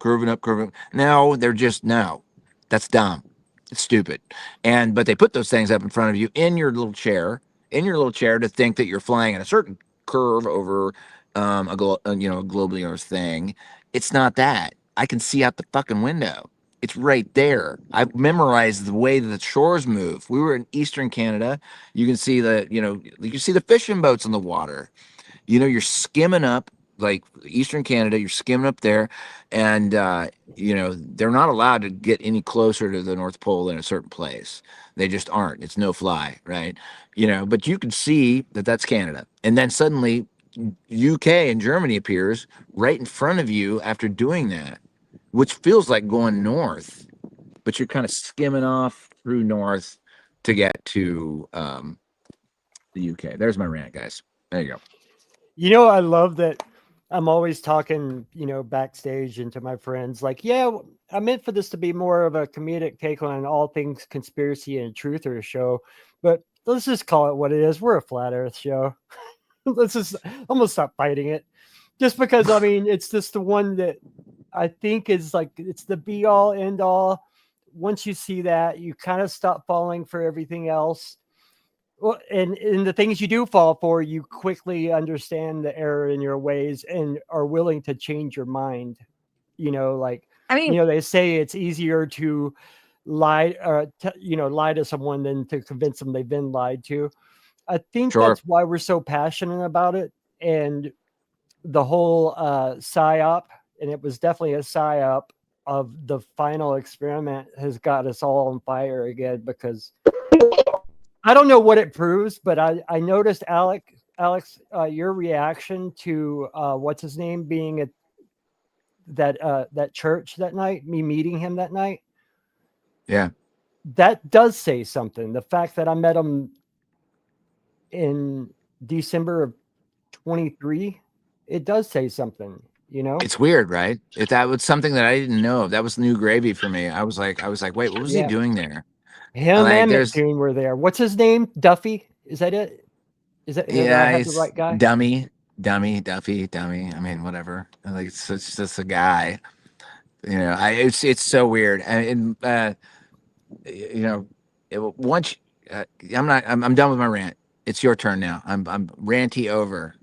No, that's dumb. It's stupid. But they put those things up in front of you in your little chair to think that you're flying in a certain curve over a globally Earth thing. It's not that. I can see out the fucking window. It's right there. I've memorized the way the shores move. We were in Eastern Canada. You can see you can see the fishing boats on the water. You're skimming up like Eastern Canada, you're skimming up there, and they're not allowed to get any closer to the North Pole than a certain place. They just aren't. It's no fly, right? But you can see that that's Canada. And then suddenly UK and Germany appears right in front of you after doing that, which feels like going north, but you're kind of skimming off through north to get to the UK. There's my rant, guys. There you go. I love that I'm always talking, backstage and to my friends, like, yeah, I meant for this to be more of a comedic take on all things conspiracy and truther show, but let's just call it what it is. We're a flat earth show. I'm gonna stop fighting it. Just because, it's just the one that I think is like, it's the be all end all. Once you see that, you kind of stop falling for everything else. Well, and the things you do fall for, you quickly understand the error in your ways and are willing to change your mind. They say it's easier to lie or lie to someone than to convince them they've been lied to. I think that's why we're so passionate about it. And the whole psyop, and it was definitely a psyop of the final experiment, has got us all on fire again, because I don't know what it proves, but I noticed Alex, your reaction to what's his name being at that church that night, me meeting him that night. Yeah, that does say something. The fact that I met him in December of 23, it does say something. It's weird, right? That was something that I didn't know. That was new gravy for me. I was like, wait, what was he doing there? Him and Neptune were there. What's his name? Duffy? Is that it? Is that? Yeah, I have the right guy. Duffy. I mean, whatever. Like it's just a guy. It's so weird. And once I'm done with my rant. It's your turn now. I'm ranty over.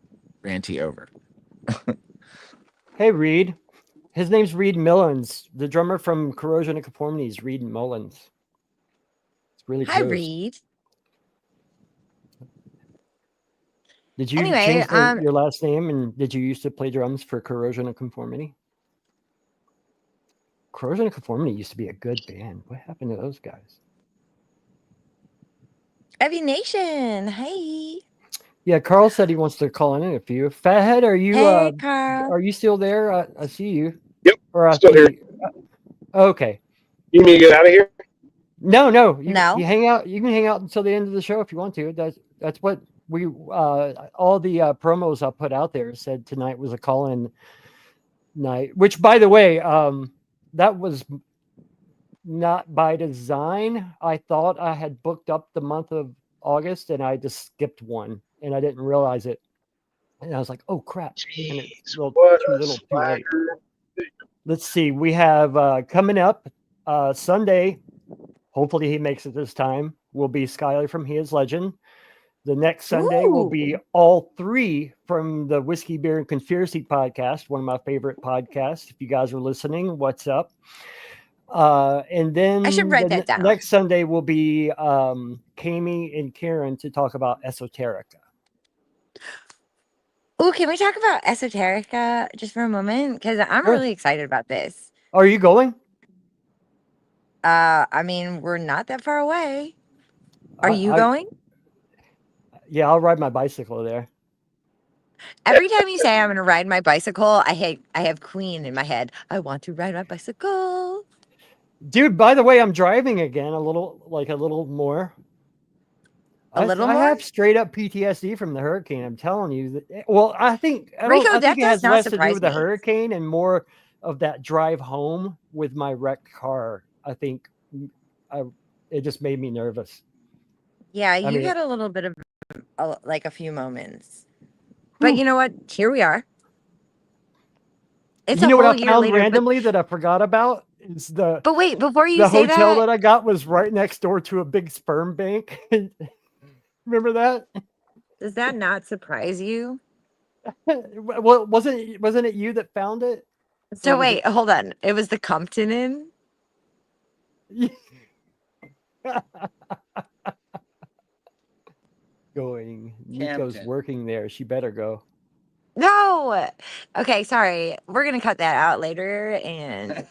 Hey, Reed. His name's Reed Mullins, the drummer from Corrosion of Conformity is Reed Mullins. It's really close. Hi, Reed. Did you change your last name, and did you used to play drums for Corrosion of Conformity? Corrosion of Conformity used to be a good band. What happened to those guys? Evie Nation, hey. Yeah, Carl said he wants to call in a few. Fathead, are you? Hey, Carl. Are you still there? I see you. Yep. Or still here. Okay. You need me to get out of here? No. No. You hang out. You can hang out until the end of the show if you want to. That's what we all the promos I put out there said tonight was a call-in night. Which, by the way, that was not by design. I thought I had booked up the month of August, and I just skipped one, and I didn't realize it. And I was like, "Oh crap!" Jeez, and it's too late. Let's see. We have coming up Sunday. Hopefully, he makes it this time. Will be Skylar from He Is Legend. The next Sunday will be all three from the Whiskey, Beer, and Conspiracy podcast, one of my favorite podcasts. If you guys are listening, what's up? And then I should write that down. Next Sunday will be Kami and Karen to talk about esoterica. Oh, can we talk about esoterica just for a moment? Because I'm really excited about this. Are you going? We're not that far away. Are you going? Yeah, I'll ride my bicycle there. Every time you say I'm going to ride my bicycle, I have Queen in my head. I want to ride my bicycle. Dude, by the way, I'm driving again a little more. I have straight up PTSD from the hurricane. I'm telling you. I think it has less to do with the hurricane and more of that drive home with my wrecked car. I think it just made me nervous. Yeah, you had a little bit of a few moments. But you know what? Here we are. It's what I found randomly that I forgot about is But wait, before you the say hotel that I got was right next door to a big sperm bank. Remember that? Does that not surprise you? Well, wasn't it you that found it? So wait, hold on. It was the Compton Inn? Going. Nico's working there. She better go. No. Okay, sorry. We're gonna cut that out later. And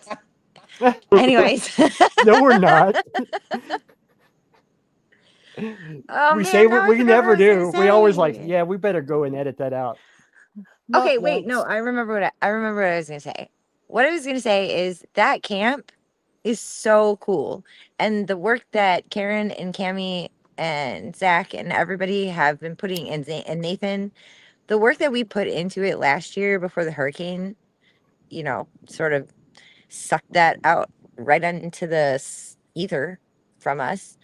anyways, no, we're not. Oh, we man, say now I we forgot never what I was do. gonna We always like, say. yeah, we better go and edit that out. Okay, Not wait, no, once. I remember what I was gonna say. What I was gonna say is that camp is so cool, and the work that Karen and Cami and Zach and everybody have been putting in, and Nathan, the work that we put into it last year before the hurricane, sort of sucked that out right into the ether from us.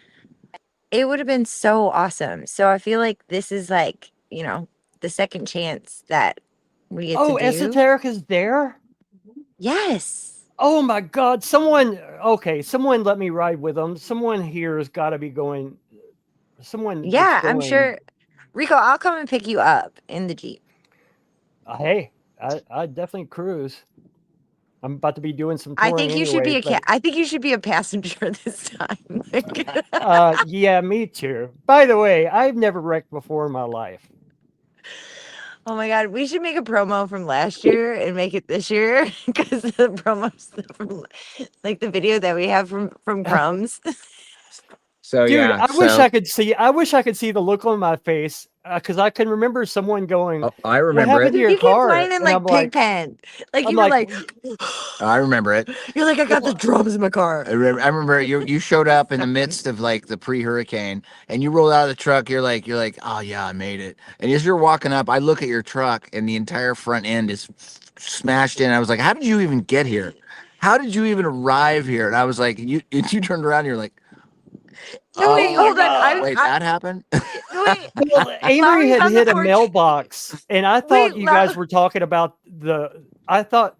It would have been so awesome. So I feel like this is like, the second chance that we get to do. Esoteric is there? Yes. Oh my God. Someone let me ride with them. Someone here has got to be going. Someone. Yeah, I'm sure. Rico, I'll come and pick you up in the Jeep. Hey, I definitely cruise. I'm about to be doing some touring. I think you should be I think you should be a passenger this time. Yeah, me too. By the way, I've never wrecked before in my life. Oh my God, we should make a promo from last year and make it this year because the promos from like the video that we have from Crumbs. So dude, yeah, I wish I could see the look on my face because I can remember someone going. Oh, I remember what happened it. to your You keep car? flying in like Pigpen. Like you were like, I remember it. You're like, I got the drums in my car. I remember you showed up in the midst of like the pre-hurricane, and you rolled out of the truck. You're like, oh yeah, I made it. And as you're walking up, I look at your truck, and the entire front end is smashed in. I was like, how did you even get here? How did you even arrive here? And I was like, you turned around, and you're like, no, wait, hold on. Wait, that happened? Wait. Well, Amory had hit a mailbox, and I thought you guys were talking about I thought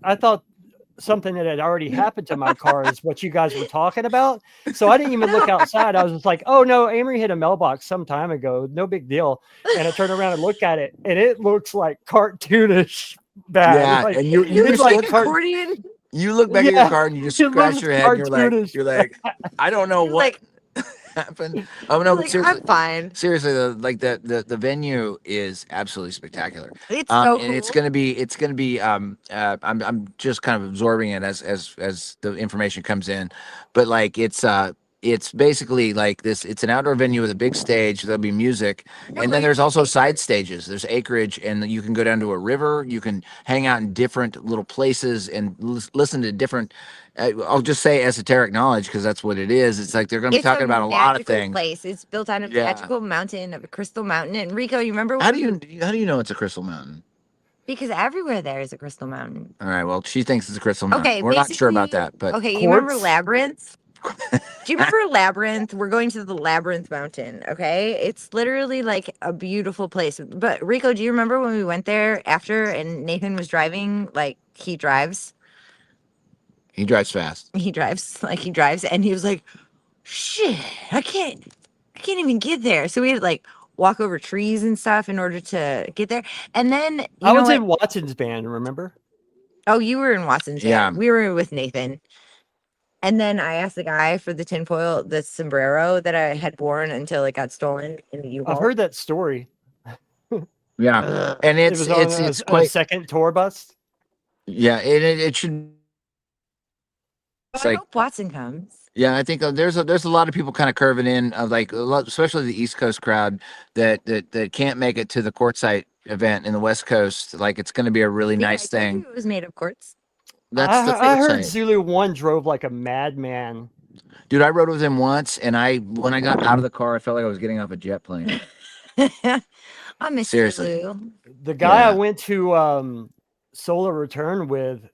something that had already happened to my car is what you guys were talking about. So I didn't even look outside. I was just like, oh no, Amory hit a mailbox some time ago. No big deal. And I turned around and looked at it, and it looks like cartoonish bad. Yeah, like, and you like accordion. You look back at your car and you just scratch your head. And you're like, I don't know what happened. Oh no, but seriously, I'm fine. Seriously, the venue is absolutely spectacular. It's so cool. And it's gonna be. I'm just kind of absorbing it as the information comes in, but like it's basically like this. It's an outdoor venue with a big stage. There'll be music, and then there's also side stages. There's acreage, and you can go down to a river. You can hang out in different little places and listen to different. I'll just say esoteric knowledge because that's what it is. It's like they're going to be talking about a lot of things. Place. It's built on a magical mountain, of a crystal mountain. And Rico, you remember? How do you know it's a crystal mountain? Because everywhere there is a crystal mountain. All right. Well, she thinks it's a crystal mountain. Okay, we're not sure about that. But okay, you remember Labyrinth? Do you remember Labyrinth? We're going to the Labyrinth Mountain, okay? It's literally like a beautiful place. But Rico, do you remember when we went there after and Nathan was driving? Like he drives. He drives fast. He drives and he was like, shit, I can't even get there. So we had to like walk over trees and stuff in order to get there. And then I was in Watson's band, remember? Oh, you were in Watson's band. Yeah. We were with Nathan. And then I asked the guy for the tinfoil, the sombrero that I had worn until it got stolen in the U-Haul. I've heard that story. Yeah, and it's quite a second tour bus. Yeah, it should. It's I hope Watson comes. Yeah, I think there's a lot of people kind of curving in, like especially the East Coast crowd that can't make it to the Quartzsite event in the West Coast. Like it's going to be a really nice thing. It was made of quartz. I heard Zulu 1 drove like a madman. Dude, I rode with him once, and when I got out of the car, I felt like I was getting off a jet plane. I miss Seriously. Zulu. The guy I went to Solar Return with,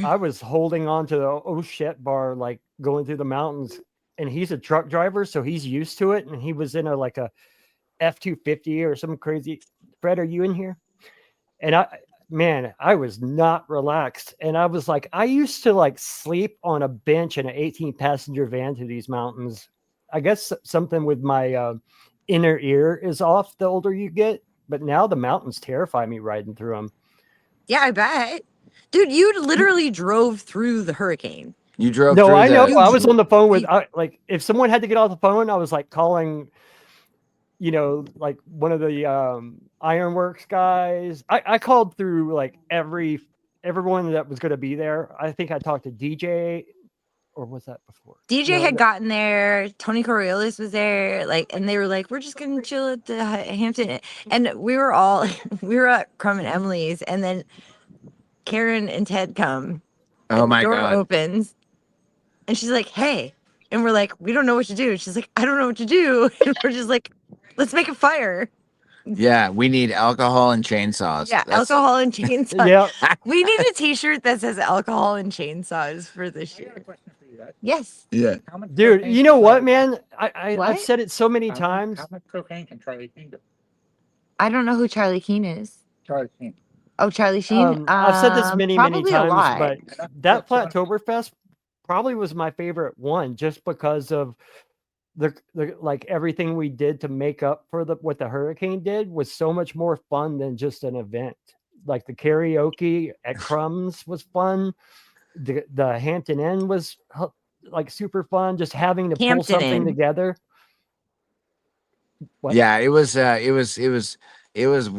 I was holding on to the oh shit bar, like going through the mountains, and he's a truck driver, so he's used to it, and he was in a F-250 or some crazy. Fred, are you in here? And I was not relaxed. And I was like, I used to like sleep on a bench in an 18-passenger van to these mountains. I guess something with my inner ear is off the older you get. But now the mountains terrify me riding through them. Yeah, I bet. Dude, you literally drove through the hurricane. You drove No, through I know. the. I was on the phone with like if someone had to get off the phone, I was like calling, like one of the Ironworks guys. I called through like everyone that was going to be there. I think I talked to DJ, or was that before? DJ had gotten there. Tony Coriolis was there, and they were like, "We're just gonna chill at the Hampton," and we were all we were at Crumb and Emily's, and then Karen and Ted come. Oh and the my door God. opens, and she's like, "Hey," and we're like, "We don't know what to do." She's like, "I don't know what to do," and we're just like, "Let's make a fire." Yeah, we need alcohol and chainsaws. Yeah, alcohol and chainsaws. Yeah. We need a T-shirt that says "alcohol and chainsaws" for this year. Yes. Yeah. Dude, you know what, man? I've What? said it so many times. How much cocaine can Charlie King do? I don't know who Charlie Keene is. Charlie King. Oh, Charlie Sheen. I've said this many Probably a times, lot. but that Plattoberfest probably was my favorite one, just because of the like everything we did to make up for what the hurricane did was so much more fun than just an event. Like the karaoke at Crumbs was fun. The Hampton Inn was like super fun. Just having to pull Hampton something Inn. together. What? Yeah, it was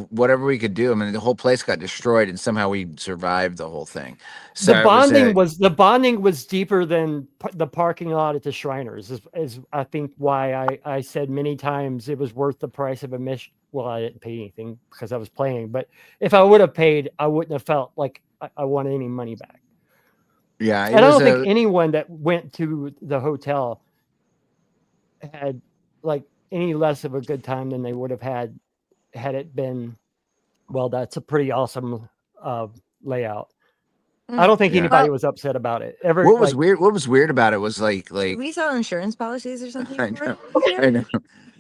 whatever we could do. I mean, the whole place got destroyed, and somehow we survived the whole thing. So the bonding was deeper than the parking lot at the Shriners. Is I think why I said many times it was worth the price of admission. Well, I didn't pay anything because I was playing, but if I would have paid, I wouldn't have felt like I wanted any money back. Yeah, and I don't think anyone that went to the hotel had like any less of a good time than they would have had it been. Well, that's a pretty awesome layout. I don't think anybody was upset about it. What was weird about it was like we sell insurance policies or something.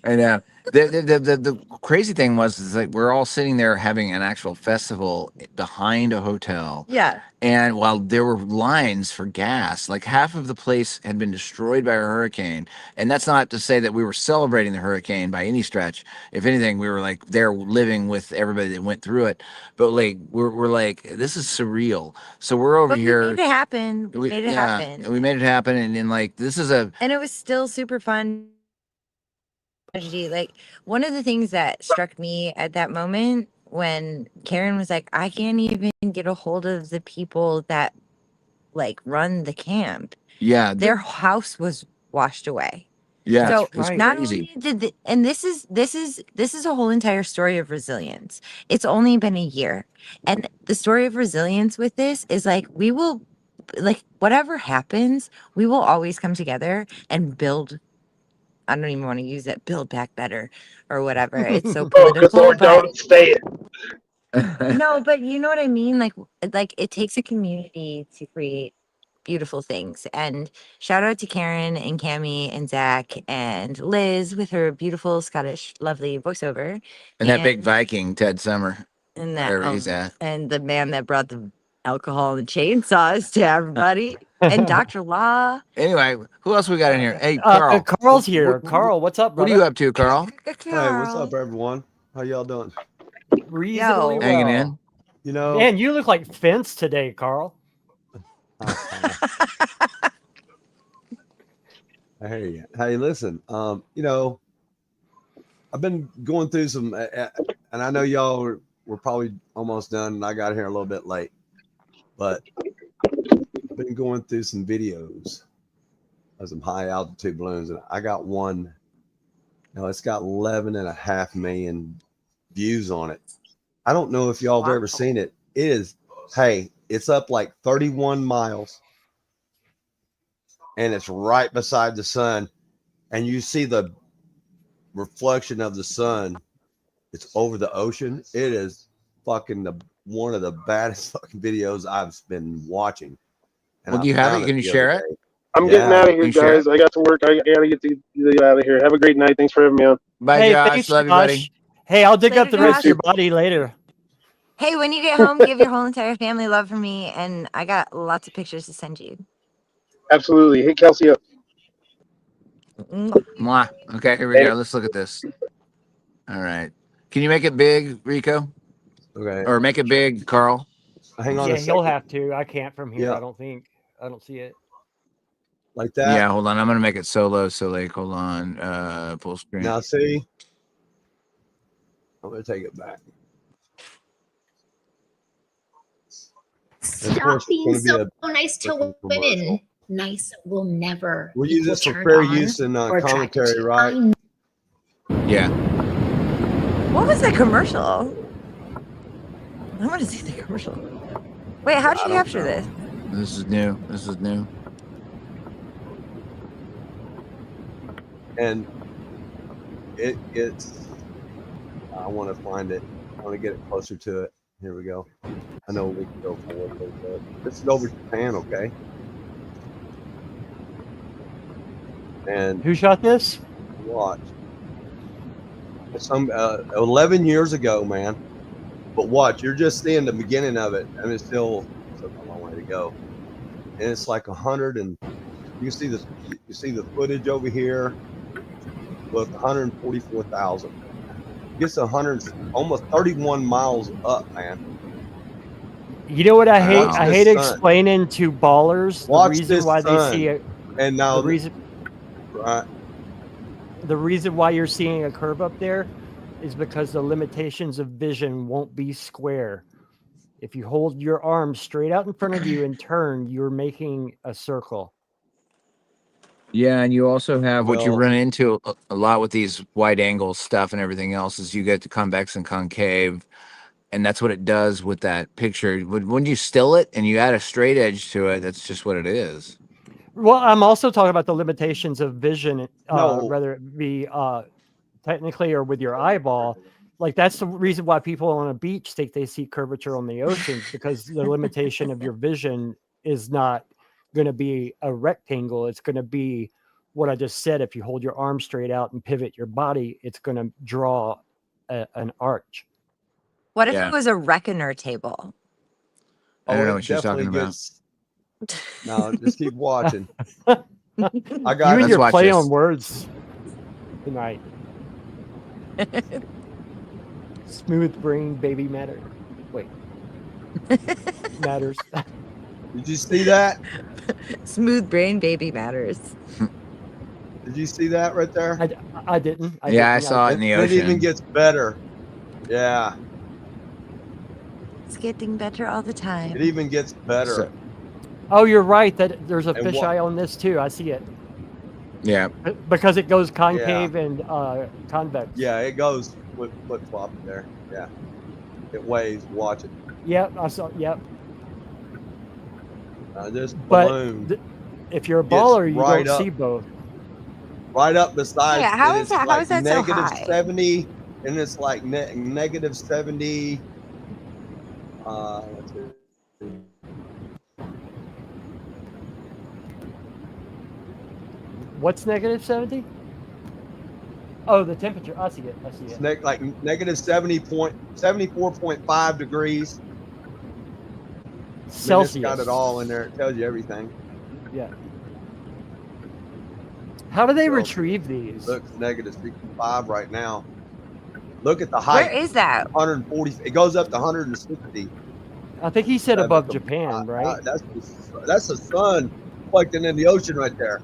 I know. The crazy thing is like we're all sitting there having an actual festival behind a hotel. Yeah. And while there were lines for gas, like half of the place had been destroyed by a hurricane. And that's not to say that we were celebrating the hurricane by any stretch. If anything, we were like there living with everybody that went through it. But like we're like, this is surreal. So we're over here. We made it happen. We made it happen. We made it happen. And like this is and it was still super fun. Like one of the things that struck me at that moment when Karen was like, I can't even get a hold of the people that like run the camp. Yeah. Their house was washed away. Yeah. So it's not crazy. only did and this is a whole entire story of resilience. It's only been a year. And the story of resilience with this is like we will like whatever happens, we will always come together and build. I don't even want to use it. Build back better or whatever. It's so political. Lord, don't say it. No, but you know what I mean? Like it takes a community to create beautiful things. And shout out to Karen and Cammie and Zach and Liz with her beautiful Scottish, lovely voiceover. And that big Viking, Ted Summer. And that wherever he's at. and the man that brought the alcohol and chainsaws to everybody. And Dr. Law. Anyway, who else we got in here? Hey, Carl. Carl's here. Carl, what's up, brother? What are you up to, Carl? Hey, what's up, everyone? How y'all doing? Reasonably well. Hanging in. You know, man, you look like Fence today, Carl. I hear you. Hey, listen. You know, I've been going through some, and I know y'all were probably almost done, and I got here a little bit late, but I've been going through some videos of some high altitude balloons, and I got one. Now it's got 11.5 million views on it. I don't know if y'all have ever seen it. It is, hey, it's up like 31 miles, and it's right beside the sun, and you see the reflection of the sun. It's over the ocean. It is fucking one of the baddest fucking videos I've been watching. And Well, do you have it? Can you share it? I'm getting out of here, guys. I got to work. I gotta get out of here. Have a great night. Thanks for having me on. Bye, Josh. Thanks, Love you, buddy. Hey, I'll dig Later, up the rest Josh. of your body later. Hey, when you get home, give your whole entire family love from me. And I got lots of pictures to send you. Absolutely. Hit Kelsey up. Mwah. Okay, here we go. Let's look at this. All right. Can you make it big, Rico? Okay. Or make it big, Carl? Hang on Yeah, a second. he'll have to. I can't from here. Yeah. I don't think. I don't see it. like that. Yeah, hold on. I'm gonna make it solo. So like, hold on. Full screen. Now see, I'm gonna take it back. Stop being so nice to women. Nice will never. We'll use this for fair use and commentary, right? Yeah. What was that commercial? I want to see the commercial. Wait, how'd you capture this? This is new. This is new. And it's. I want to find it. I want to get it closer to it. Here we go. I know we can go forward a little bit. This is over Japan, okay? And who shot this? Watch. Some 11 years ago, man. But watch, you're just seeing the beginning of it. I mean, it's still a long way to go. And it's like 100, and you see this. You see the footage over here. Look, 144,000. Gets 100, almost 31 miles up, man. You know what I hate? Watch I this hate sun. explaining to ballers the Watch reason this why sun. they see it. And now the reason, right? The reason why you're seeing a curve up there is because the limitations of vision won't be square. If you hold your arm straight out in front of you and turn, you're making a circle. Yeah, and you also have what you Well- run into a lot with these wide angle stuff and everything else is you get the convex and concave, and that's what it does with that picture. When you still it and you add a straight edge to it, that's just what it is. Well, I'm also talking about the limitations of vision, No. whether it be technically or with your eyeball. Like that's the reason why people on a beach think they see curvature on the oceans, because the limitation of your vision is not going to be a rectangle. It's going to be what I just said. If you hold your arm straight out and pivot your body, it's going to draw an arch. What if it was a reckoner table? I don't know it what you're talking definitely about. gets. No, just keep watching. I got You and Let's your watch play this. on words tonight. Smooth brain baby matter. Wait. Matters. Did you see that? Smooth brain baby matters. Did you see that right there? I didn't. I saw it in the It even ocean. gets better. Yeah, It's getting better all the time. it even gets better. So- Oh, you're right. That there's a And fisheye on this too. I see it. Yeah. Because it goes concave and convex. Yeah, it goes flip flop there. Yeah, it weighs. Watch it. Yep, I saw. Yep. This But balloon if you're a gets baller, you right don't up. see both. right up beside. Yeah, how and is it's that- how like is that so negative high? 70, and it's like negative 70. Let's see. What's negative 70? Oh, the temperature. I see it. I see It's it. like negative 74.5 degrees. I mean, Celsius. it's got it all in there. It tells you everything. Yeah. How do they So, retrieve these? Looks negative 65 right now. Look at the height. Where is that? 140. It goes up to 160. I think he said That's above the- Japan, right? That's the sun reflecting in the ocean right there,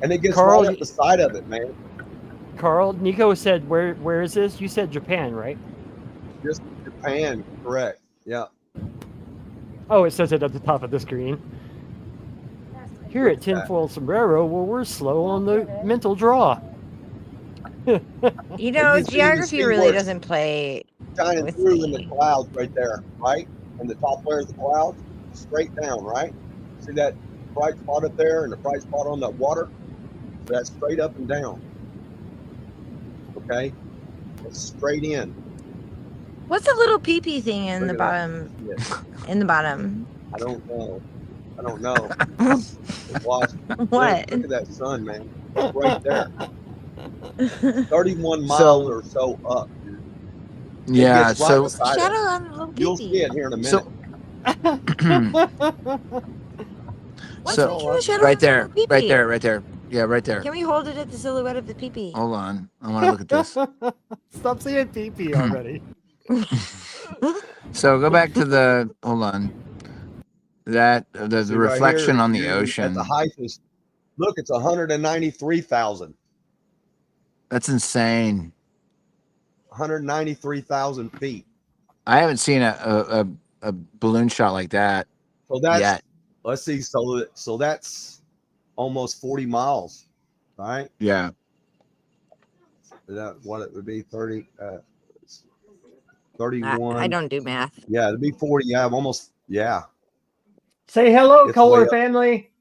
and it gets Carl, right up the side of it, man. Carl, Nico said, where is this? You said Japan, right? Just Japan, correct? Yeah. Oh, it says it at the top of the screen. Here at Tinfoil Sombrero, well, we're slow on the mental draw. You know, You see the geography really seaboard doesn't play shining with through in the me. clouds right there, right? And the top layer of the clouds, straight down, right? See that bright spot up there and the bright spot on that water? So that's straight up and down. Okay? It's straight in. What's the little pee-pee thing in the Look at that. bottom? Yeah. In the bottom. I don't know. Watch. What? Look at that sun, man. It's right there. 31 miles So- or so up, dude. It Yeah, gets right so beside Shadow it. on the little You'll pee-pee. see it here in a minute. so What's so making the shadow right on the there, little right pee-pee? there, right there. Yeah, right there. Can we hold it at the silhouette of the pee-pee? Hold on. I want to look at this. Stop saying pee-pee already. So go back to the hold on. That the See, right reflection here, on the you're ocean. At the height is Look, it's 193,000. That's insane. 193,000 feet. I haven't seen a balloon shot like that. So that's yet. Let's see. So that's almost 40 miles, right? Yeah. That what it would be 30, 31. I don't do math. Yeah, it'd be 40. Yeah, almost. Yeah. Say hello, It's Kohler way up. family.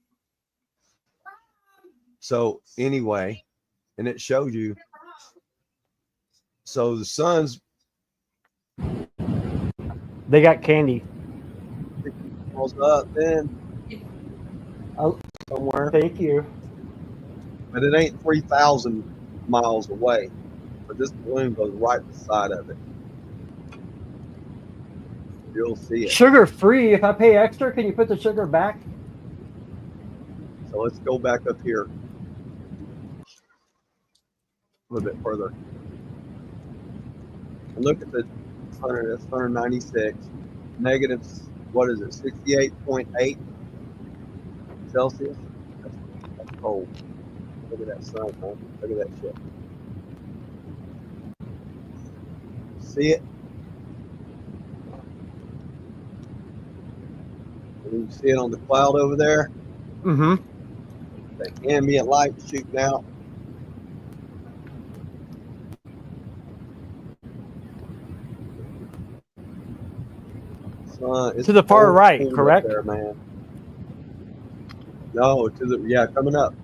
So anyway, and it shows you. So the sun's. They got candy. Goes up then. Oh, Somewhere. thank you. But it ain't 3,000 miles away. But this balloon goes right beside of it. You'll see it. Sugar free. If I pay extra, can you put the sugar back? So let's go back up here a little bit further. And look at the 100. That's 196. Negative. What is it? 68.8 Celsius. That's cold. Look at that sun, man. Look at that shit. See it? You see it on the cloud over there? Mm-hmm. The ambient light shooting out. To the far right, correct? There, man. No, to the coming up.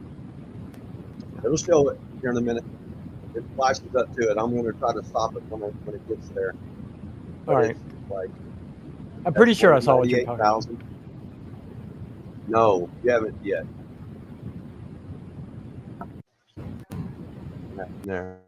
It'll show it here in a minute. It flashes up to it. I'm going to try to stop it when it gets there. But all right. Like, I'm pretty sure I saw what you're talking about. No, you haven't yet. There.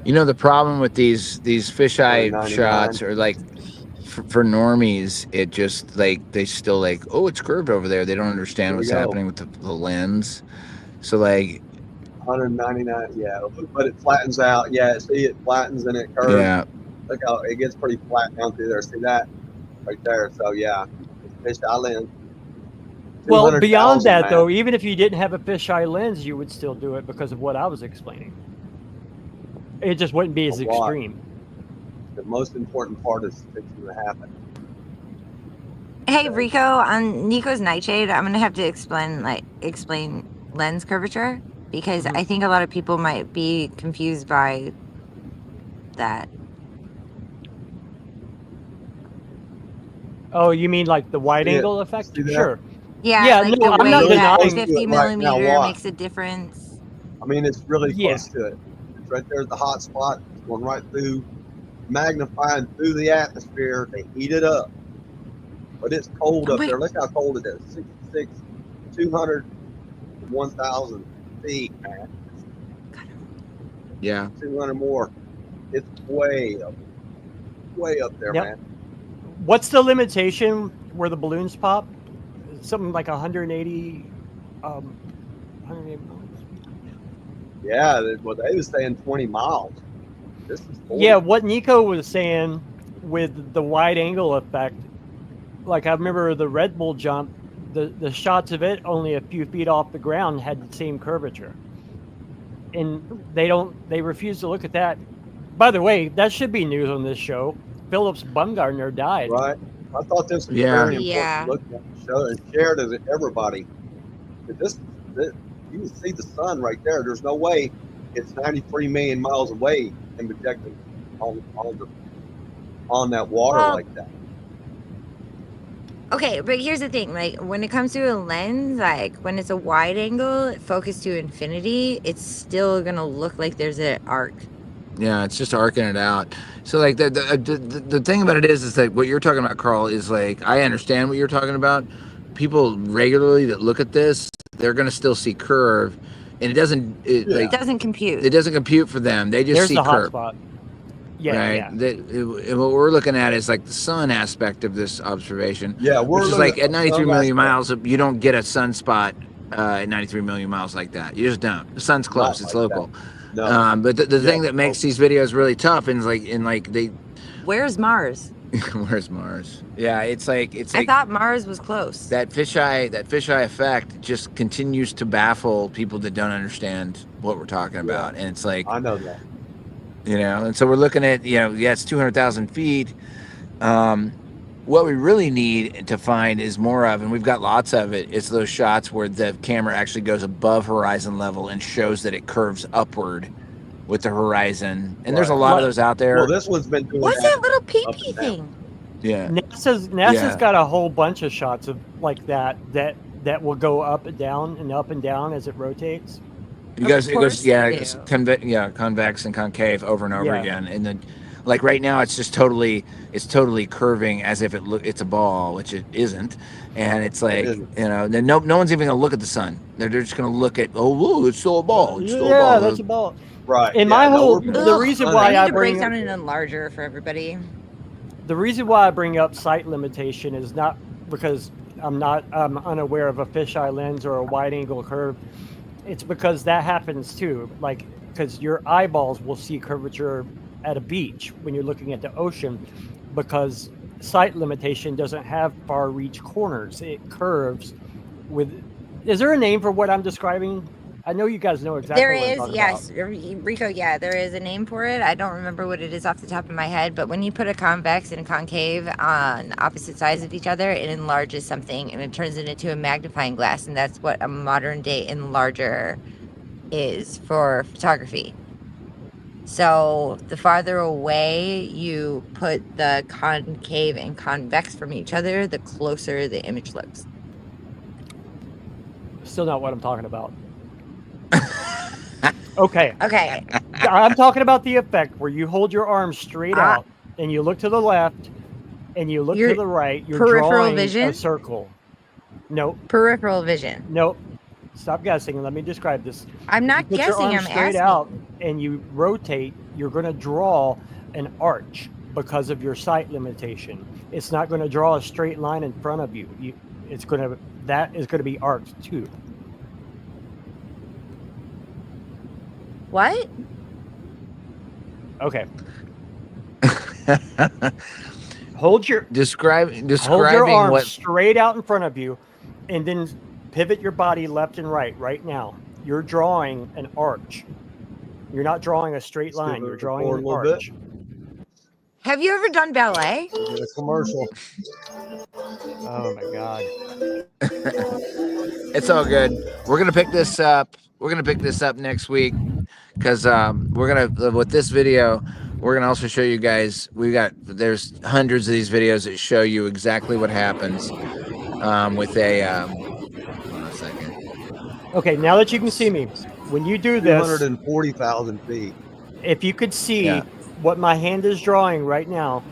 You know, the problem with these fisheye shots are like for normies, it just like they still like, oh, it's curved over there. They don't understand what's happening with the lens. So like 199, yeah, but it flattens out. Yeah, see, it flattens and it curves. Yeah. Look how it gets pretty flat down through there. See that right there? So yeah, it's fisheye lens. Well, beyond that, man. though, even if you didn't have a fisheye lens, you would still do it because of what I was explaining. It just wouldn't be as extreme. The most important part is fixing to happen. Hey Rico, on Nico's Nightshade, I'm gonna have to explain lens curvature because I think a lot of people might be confused by that. Oh, you mean like the wide angle effect? Sure. Yeah, like no, the I'm not way that denying 50 millimeter makes a difference. I mean, it's really close to it. It's right there at the hot spot. It's going right through, magnifying through the atmosphere. They heat it up. But it's cold up there. Look how cold it is. 66, 200, 1,000 feet, man. Yeah. 200 more. It's way up there, man. What's the limitation where the balloons pop? Something like 180 miles. Yeah, they was saying 20 miles. This is 40. Yeah, what Nico was saying with the wide angle effect, like I remember the Red Bull jump, the shots of it only a few feet off the ground had the same curvature. And they refuse to look at that. By the way, that should be news on this show. Phillips Bumgardner died. Right. I thought this was very important Yeah. to look at the show and share it to everybody. This, you can see the sun right there. There's no way it's 93 million miles away and projecting on that water like that. Okay, but here's the thing, like when it comes to a lens, like when it's a wide angle focused to infinity, it's still gonna look like there's an arc. Yeah, it's just arcing it out. So like the thing about it is like what you're talking about, Carl, is like I understand what you're talking about. People regularly that look at this, they're gonna still see curve, and it doesn't It doesn't compute. It doesn't compute for them. They just There's see the hot curve. spot. right? What we're looking at is like the sun aspect of this observation. Yeah, we're which is looking like at at the 93 sun million aspect. miles, you don't get a sunspot at 93 million miles like that. You just don't. The sun's close; Not it's like that. local. No. But the Yeah. thing that makes these videos really tough is like they. Where's Mars? Where's Mars? Yeah, it's like I thought Mars was close. that fisheye effect just continues to baffle people that don't understand what we're talking about, and it's like I know that. and so we're looking at it's 200,000 feet. What we really need to find is more of, and we've got lots of it, is those shots where the camera actually goes above horizon level and shows that it curves upward with the horizon. And there's a lot of those out there. Well, this one's been doing What's that little pee-pee and down. thing? Yeah. NASA's got a whole bunch of shots of like that will go up and down as it rotates. It goes convex and concave over and over again. And then like right now it's totally curving as if it's a ball, which it isn't. And it's like, then no one's even gonna look at the sun. They're just gonna look at, it's still a ball. It's still a ball. That's a ball. Right. And the reason why I need to break down and enlarger for everybody. The reason why I bring up sight limitation is not because I'm unaware of a fisheye lens or a wide angle curve. It's because that happens too. Like, because your eyeballs will see curvature at a beach when you're looking at the ocean, because sight limitation doesn't have far reach corners. It curves with. Is there a name for what I'm describing? I know you guys know exactly There what I'm is, talking yes. about. Rico, yeah, there is a name for it. I don't remember what it is off the top of my head, but when you put a convex and a concave on opposite sides of each other, it enlarges something and it turns it into a magnifying glass, and that's what a modern day enlarger is for photography. So the farther away you put the concave and convex from each other, the closer the image looks. Still not what I'm talking about. Okay. I'm talking about the effect where you hold your arm straight out and you look to the left and you look to the right. You're peripheral drawing vision? a circle. Nope. Peripheral vision. Nope. Stop guessing. Let me describe this. I'm not If you put guessing. your arm I'm straight asking. out and you rotate, you're going to draw an arch because of your sight limitation. It's not going to draw a straight line in front of you. That is going to be arched too. What? Okay. Hold your arm what straight out in front of you, and then pivot your body left and right now. You're drawing an arch. You're not drawing a straight line. You're drawing an arch. Have you ever done ballet? Get a commercial. Oh my God. It's all good. We're gonna pick this up. We're gonna pick this up next week because with this video, we're gonna also show you guys. There's hundreds of these videos that show you exactly what happens with a. Hold on a second. Okay, now that you can see me, when you do this, 240,000 feet. If you could see what my hand is drawing right now,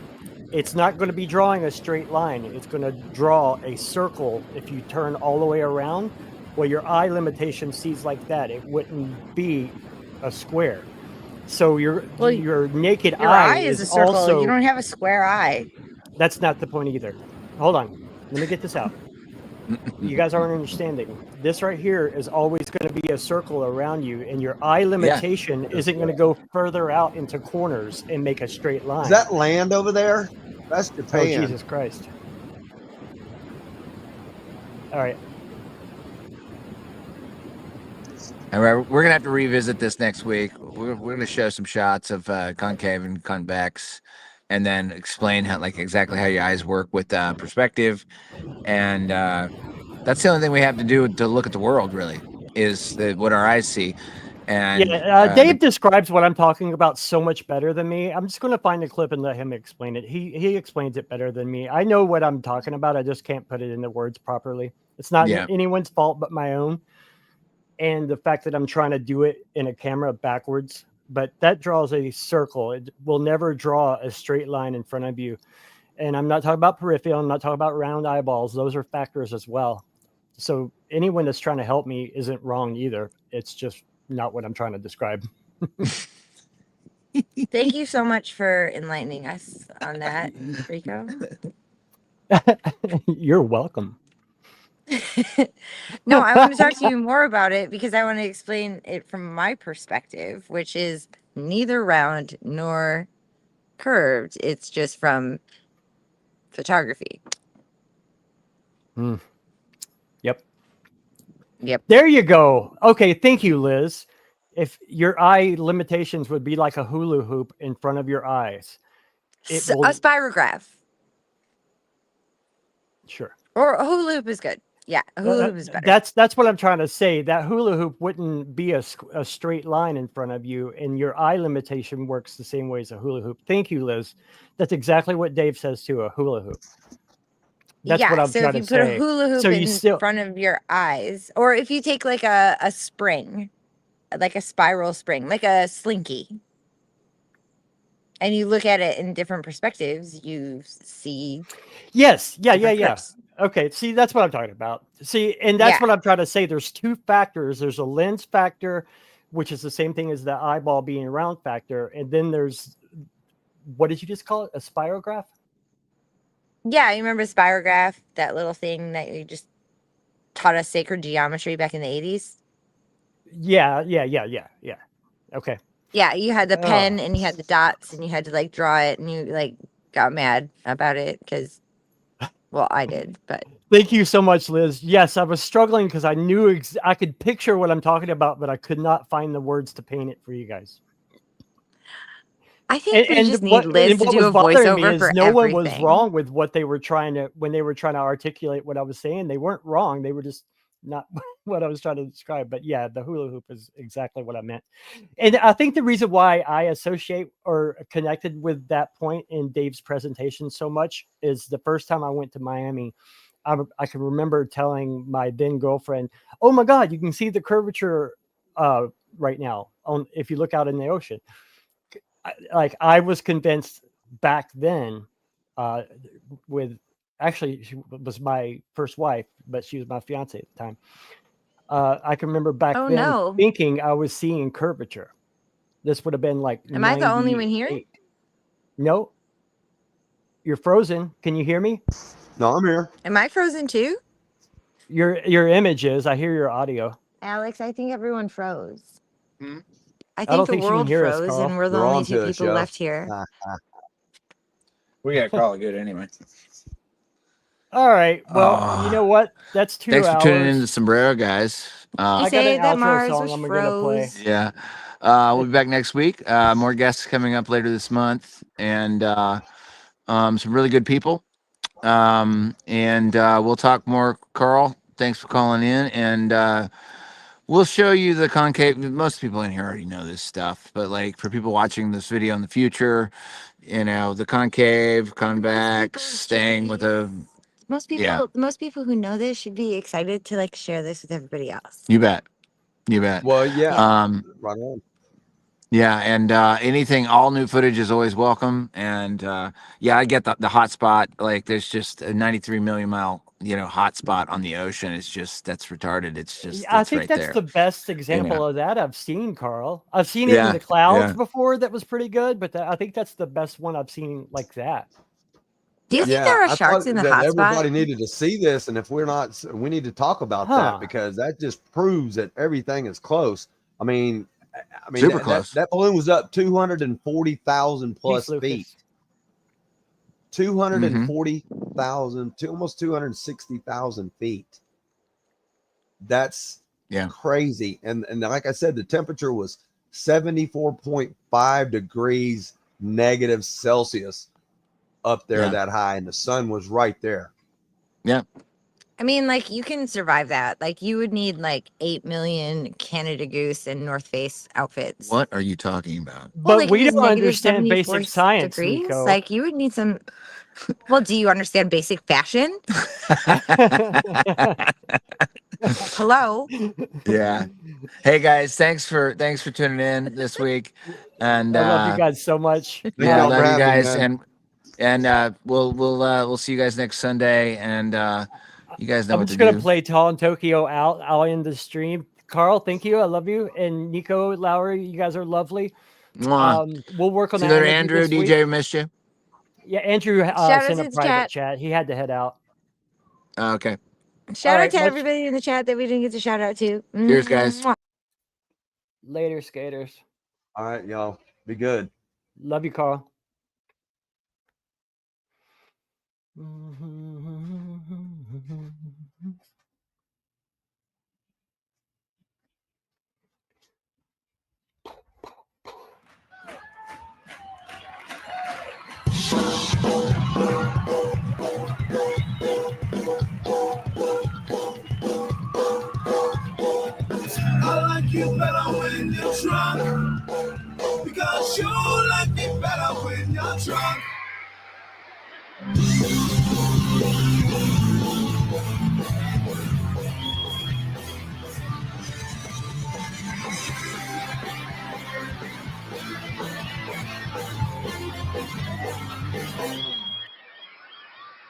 it's not going to be drawing a straight line. It's going to draw a circle. If you turn all the way around, well, your eye limitation sees like that. It wouldn't be a square. So your naked eye is a circle. Also, you don't have a square eye. That's not the point either. Hold on. Let me get this out. You guys aren't understanding. This right here is always going to be a circle around you, and your eye limitation isn't going to go further out into corners and make a straight line. Is that land over there? That's Japan. Oh, Jesus Christ. All right. And we're going to have to revisit this next week. We're going to show some shots of concave and convex, and then explain exactly how your eyes work with perspective. And that's the only thing we have to do to look at the world, really, is what our eyes see. And Dave describes what I'm talking about so much better than me. I'm just going to find a clip and let him explain it. He explains it better than me. I know what I'm talking about. I just can't put it into words properly. It's not anyone's fault but my own. And the fact that I'm trying to do it in a camera backwards, but that draws a circle. It will never draw a straight line in front of you. And I'm not talking about peripheral. I'm not talking about round eyeballs. Those are factors as well. So anyone that's trying to help me isn't wrong either. It's just not what I'm trying to describe. Thank you so much for enlightening us on that, Rico. You're welcome. No, I want to talk to you more about it because I want to explain it from my perspective, which is neither round nor curved. It's just from photography. Yep. Yep. There you go. Okay, thank you, Liz. If your eye limitations would be like a hula hoop in front of your eyes, it will. A spirograph. Sure. Or a hula hoop is good. Yeah, a hula hoop is better. That's what I'm trying to say. That hula hoop wouldn't be a straight line in front of you, and your eye limitation works the same way as a hula hoop. Thank you, Liz. That's exactly what Dave says to a hula hoop. That's what I'm trying to say. So if you put a hula hoop in front of your eyes, or if you take like a spring, like a spiral spring, like a slinky, and you look at it in different perspectives, you see. Yes. Yeah. Okay. See, that's what I'm talking about. See, and that's what I'm trying to say. There's two factors. There's a lens factor, which is the same thing as the eyeball being round factor. And then there's, what did you just call it? A spirograph? Yeah. You remember spirograph, that little thing that you just taught us sacred geometry back in the 80s? Yeah. Okay. Yeah. You had the pen and you had the dots and you had to like draw it and you like got mad about it because, well, I did, but. Thank you so much, Liz. Yes, I was struggling because I knew I could picture what I'm talking about, but I could not find the words to paint it for you guys. I think we just need Liz to do a voiceover for no everything. one was wrong with what they were trying to, when they were trying to articulate what I was saying. They weren't wrong. They were just not what I was trying to describe. But yeah, the hula hoop is exactly what I meant. And I think the reason why I associate or connected with that point in Dave's presentation so much is the first time I went to Miami, I can remember telling my then girlfriend, "Oh my God, you can see the curvature right now if you look out in the ocean." I was convinced back then, actually she was my first wife, but she was my fiance at the time. I can remember back then thinking I was seeing curvature. This would have been like. Am I the only one here? No. You're frozen. Can you hear me? No, I'm here. Am I frozen too? Your image is. I hear your audio. Alex, I think everyone froze. I don't think the world froze and we're the only two people left here. We got to call it good anyway. All right. Well, you know what? That's 2 hours. Thanks for tuning in to Sombrero, guys. You say that Mars was froze. Yeah. We'll be back next week. More guests coming up later this month, and some really good people. And we'll talk more. Carl, thanks for calling in, and we'll show you the concave. Most people in here already know this stuff, but like for people watching this video in the future, you know, the concave, convex, staying with a. Most people who know this should be excited to like share this with everybody else. You bet. Well, yeah. Right on. Yeah, and anything, all new footage is always welcome. And I get the hot spot. Like, there's just a 93 million mile, hot spot on the ocean. It's just, that's retarded. It's just, I think right that's there. the best example of that I've seen, Carl. I've seen it in the clouds before. That was pretty good, but I think that's the best one I've seen like that. Do you think there are sharks in the hot spot? Everybody needed to see this, and if we're not, we need to talk about that because that just proves that everything is close. I mean, super close. That balloon was up 240,000 plus feet. 240,000 to almost 260,000 feet. That's crazy. And like I said, the temperature was 74.5 degrees negative Celsius up there that high, and the sun was right there. Yeah. I mean, like, you can survive that. Like, you would need like 8 million Canada Goose and North Face outfits. What are you talking about? But like, we don't understand basic science, Nico. Like, you would need some. Well, do you understand basic fashion? Hello. Yeah. Hey guys, thanks for tuning in this week. And I love you guys so much. Yeah, I love you guys, and we'll see you guys next Sunday. And you guys know I'm what just to gonna do. play Tall and Tokyo out in the stream. Carl, thank you. I love you. And Nico, Lowry, you guys are lovely. We'll work on See you that later, interview Andrew. this week. DJ, missed you. Yeah, Andrew Shout out sent to a the private chat. chat. He had to head out. Okay. Shout out right, to much- everybody in the chat that we didn't get to shout out to. Cheers, guys. Mwah. Later, skaters. All right, y'all. Be good. Love you, Carl. I like you better when you're drunk, because you like me better when you're drunk.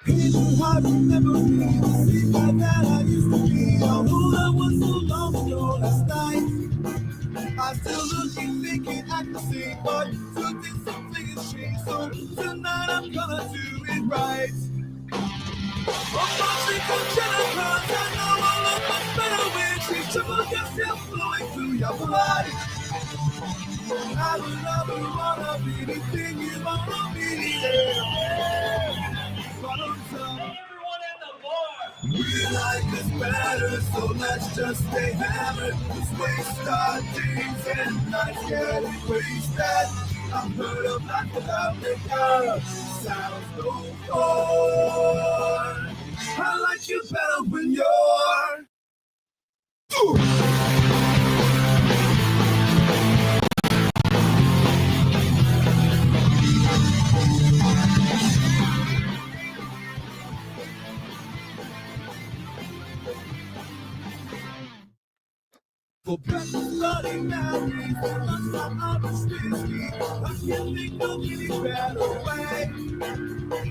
People I remember me, the people that I used to be. Although that was so long ago last night, I'm still looking, thinking, acting, sing, but something has changed. So tonight I'm gonna do it right. Oh, my trickle cause I know I love much better when she trouble yourself flowing through your blood. I will never wanna be anything you wanna be. Yeah. We like this better, so let's just stay hammered. Let's waste our days and nights getting wasted. I've heard of life without liquor. Sounds no fun. I like you better when you're. For breakfast, Bloody Marys, for lunch, some Irish whiskey. I can't think of any better way.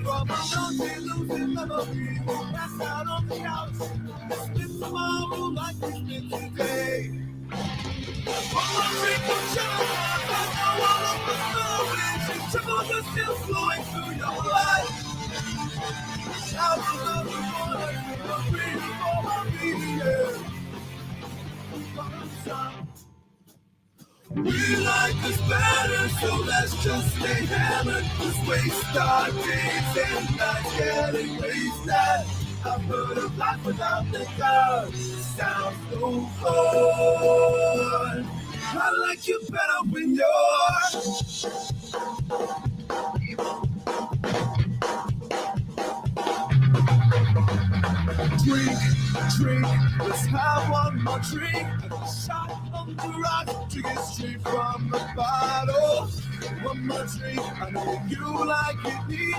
From a Sunday losing memory, we'll pass out on the couch. Spend tomorrow like we spent today. Oh, my drink of Jennifer, I know all of the stories. Trouble is still flowing through your blood. I will never wanna be for my media. We like this better, so let's just stay hammered. Let's waste our days and nights getting wasted. I've heard of life without liquor. Sounds so fun. I like you better when you're. Drink, let's have one more drink. A shot on the rock, drink it straight from the bottle. One more drink, I know you like it neat.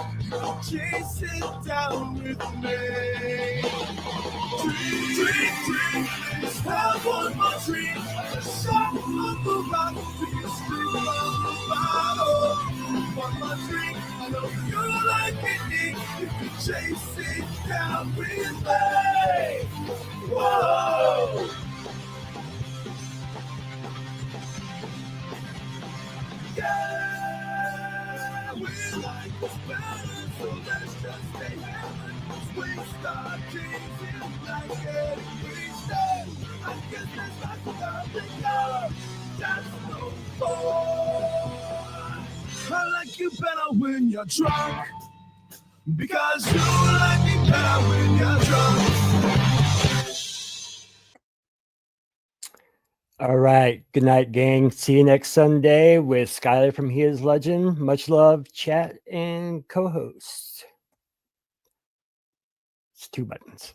Chase it down with me. Drink, let's have one more drink. A shot on the rock, drink it straight from the bottle. One more drink, I know you like it neat. You can chase it down with me. Whoa! Yeah, we like this better, so let's just stay hammered. Let's waste our days in like getting wasted. I guess that's not without the go. That's no fun. I like you better when you're drunk, because you like me better when you're drunk. All right. Good night, gang. See you next Sunday with Skylar from He Is Legend. Much love, chat, and co-host. It's 2 buttons.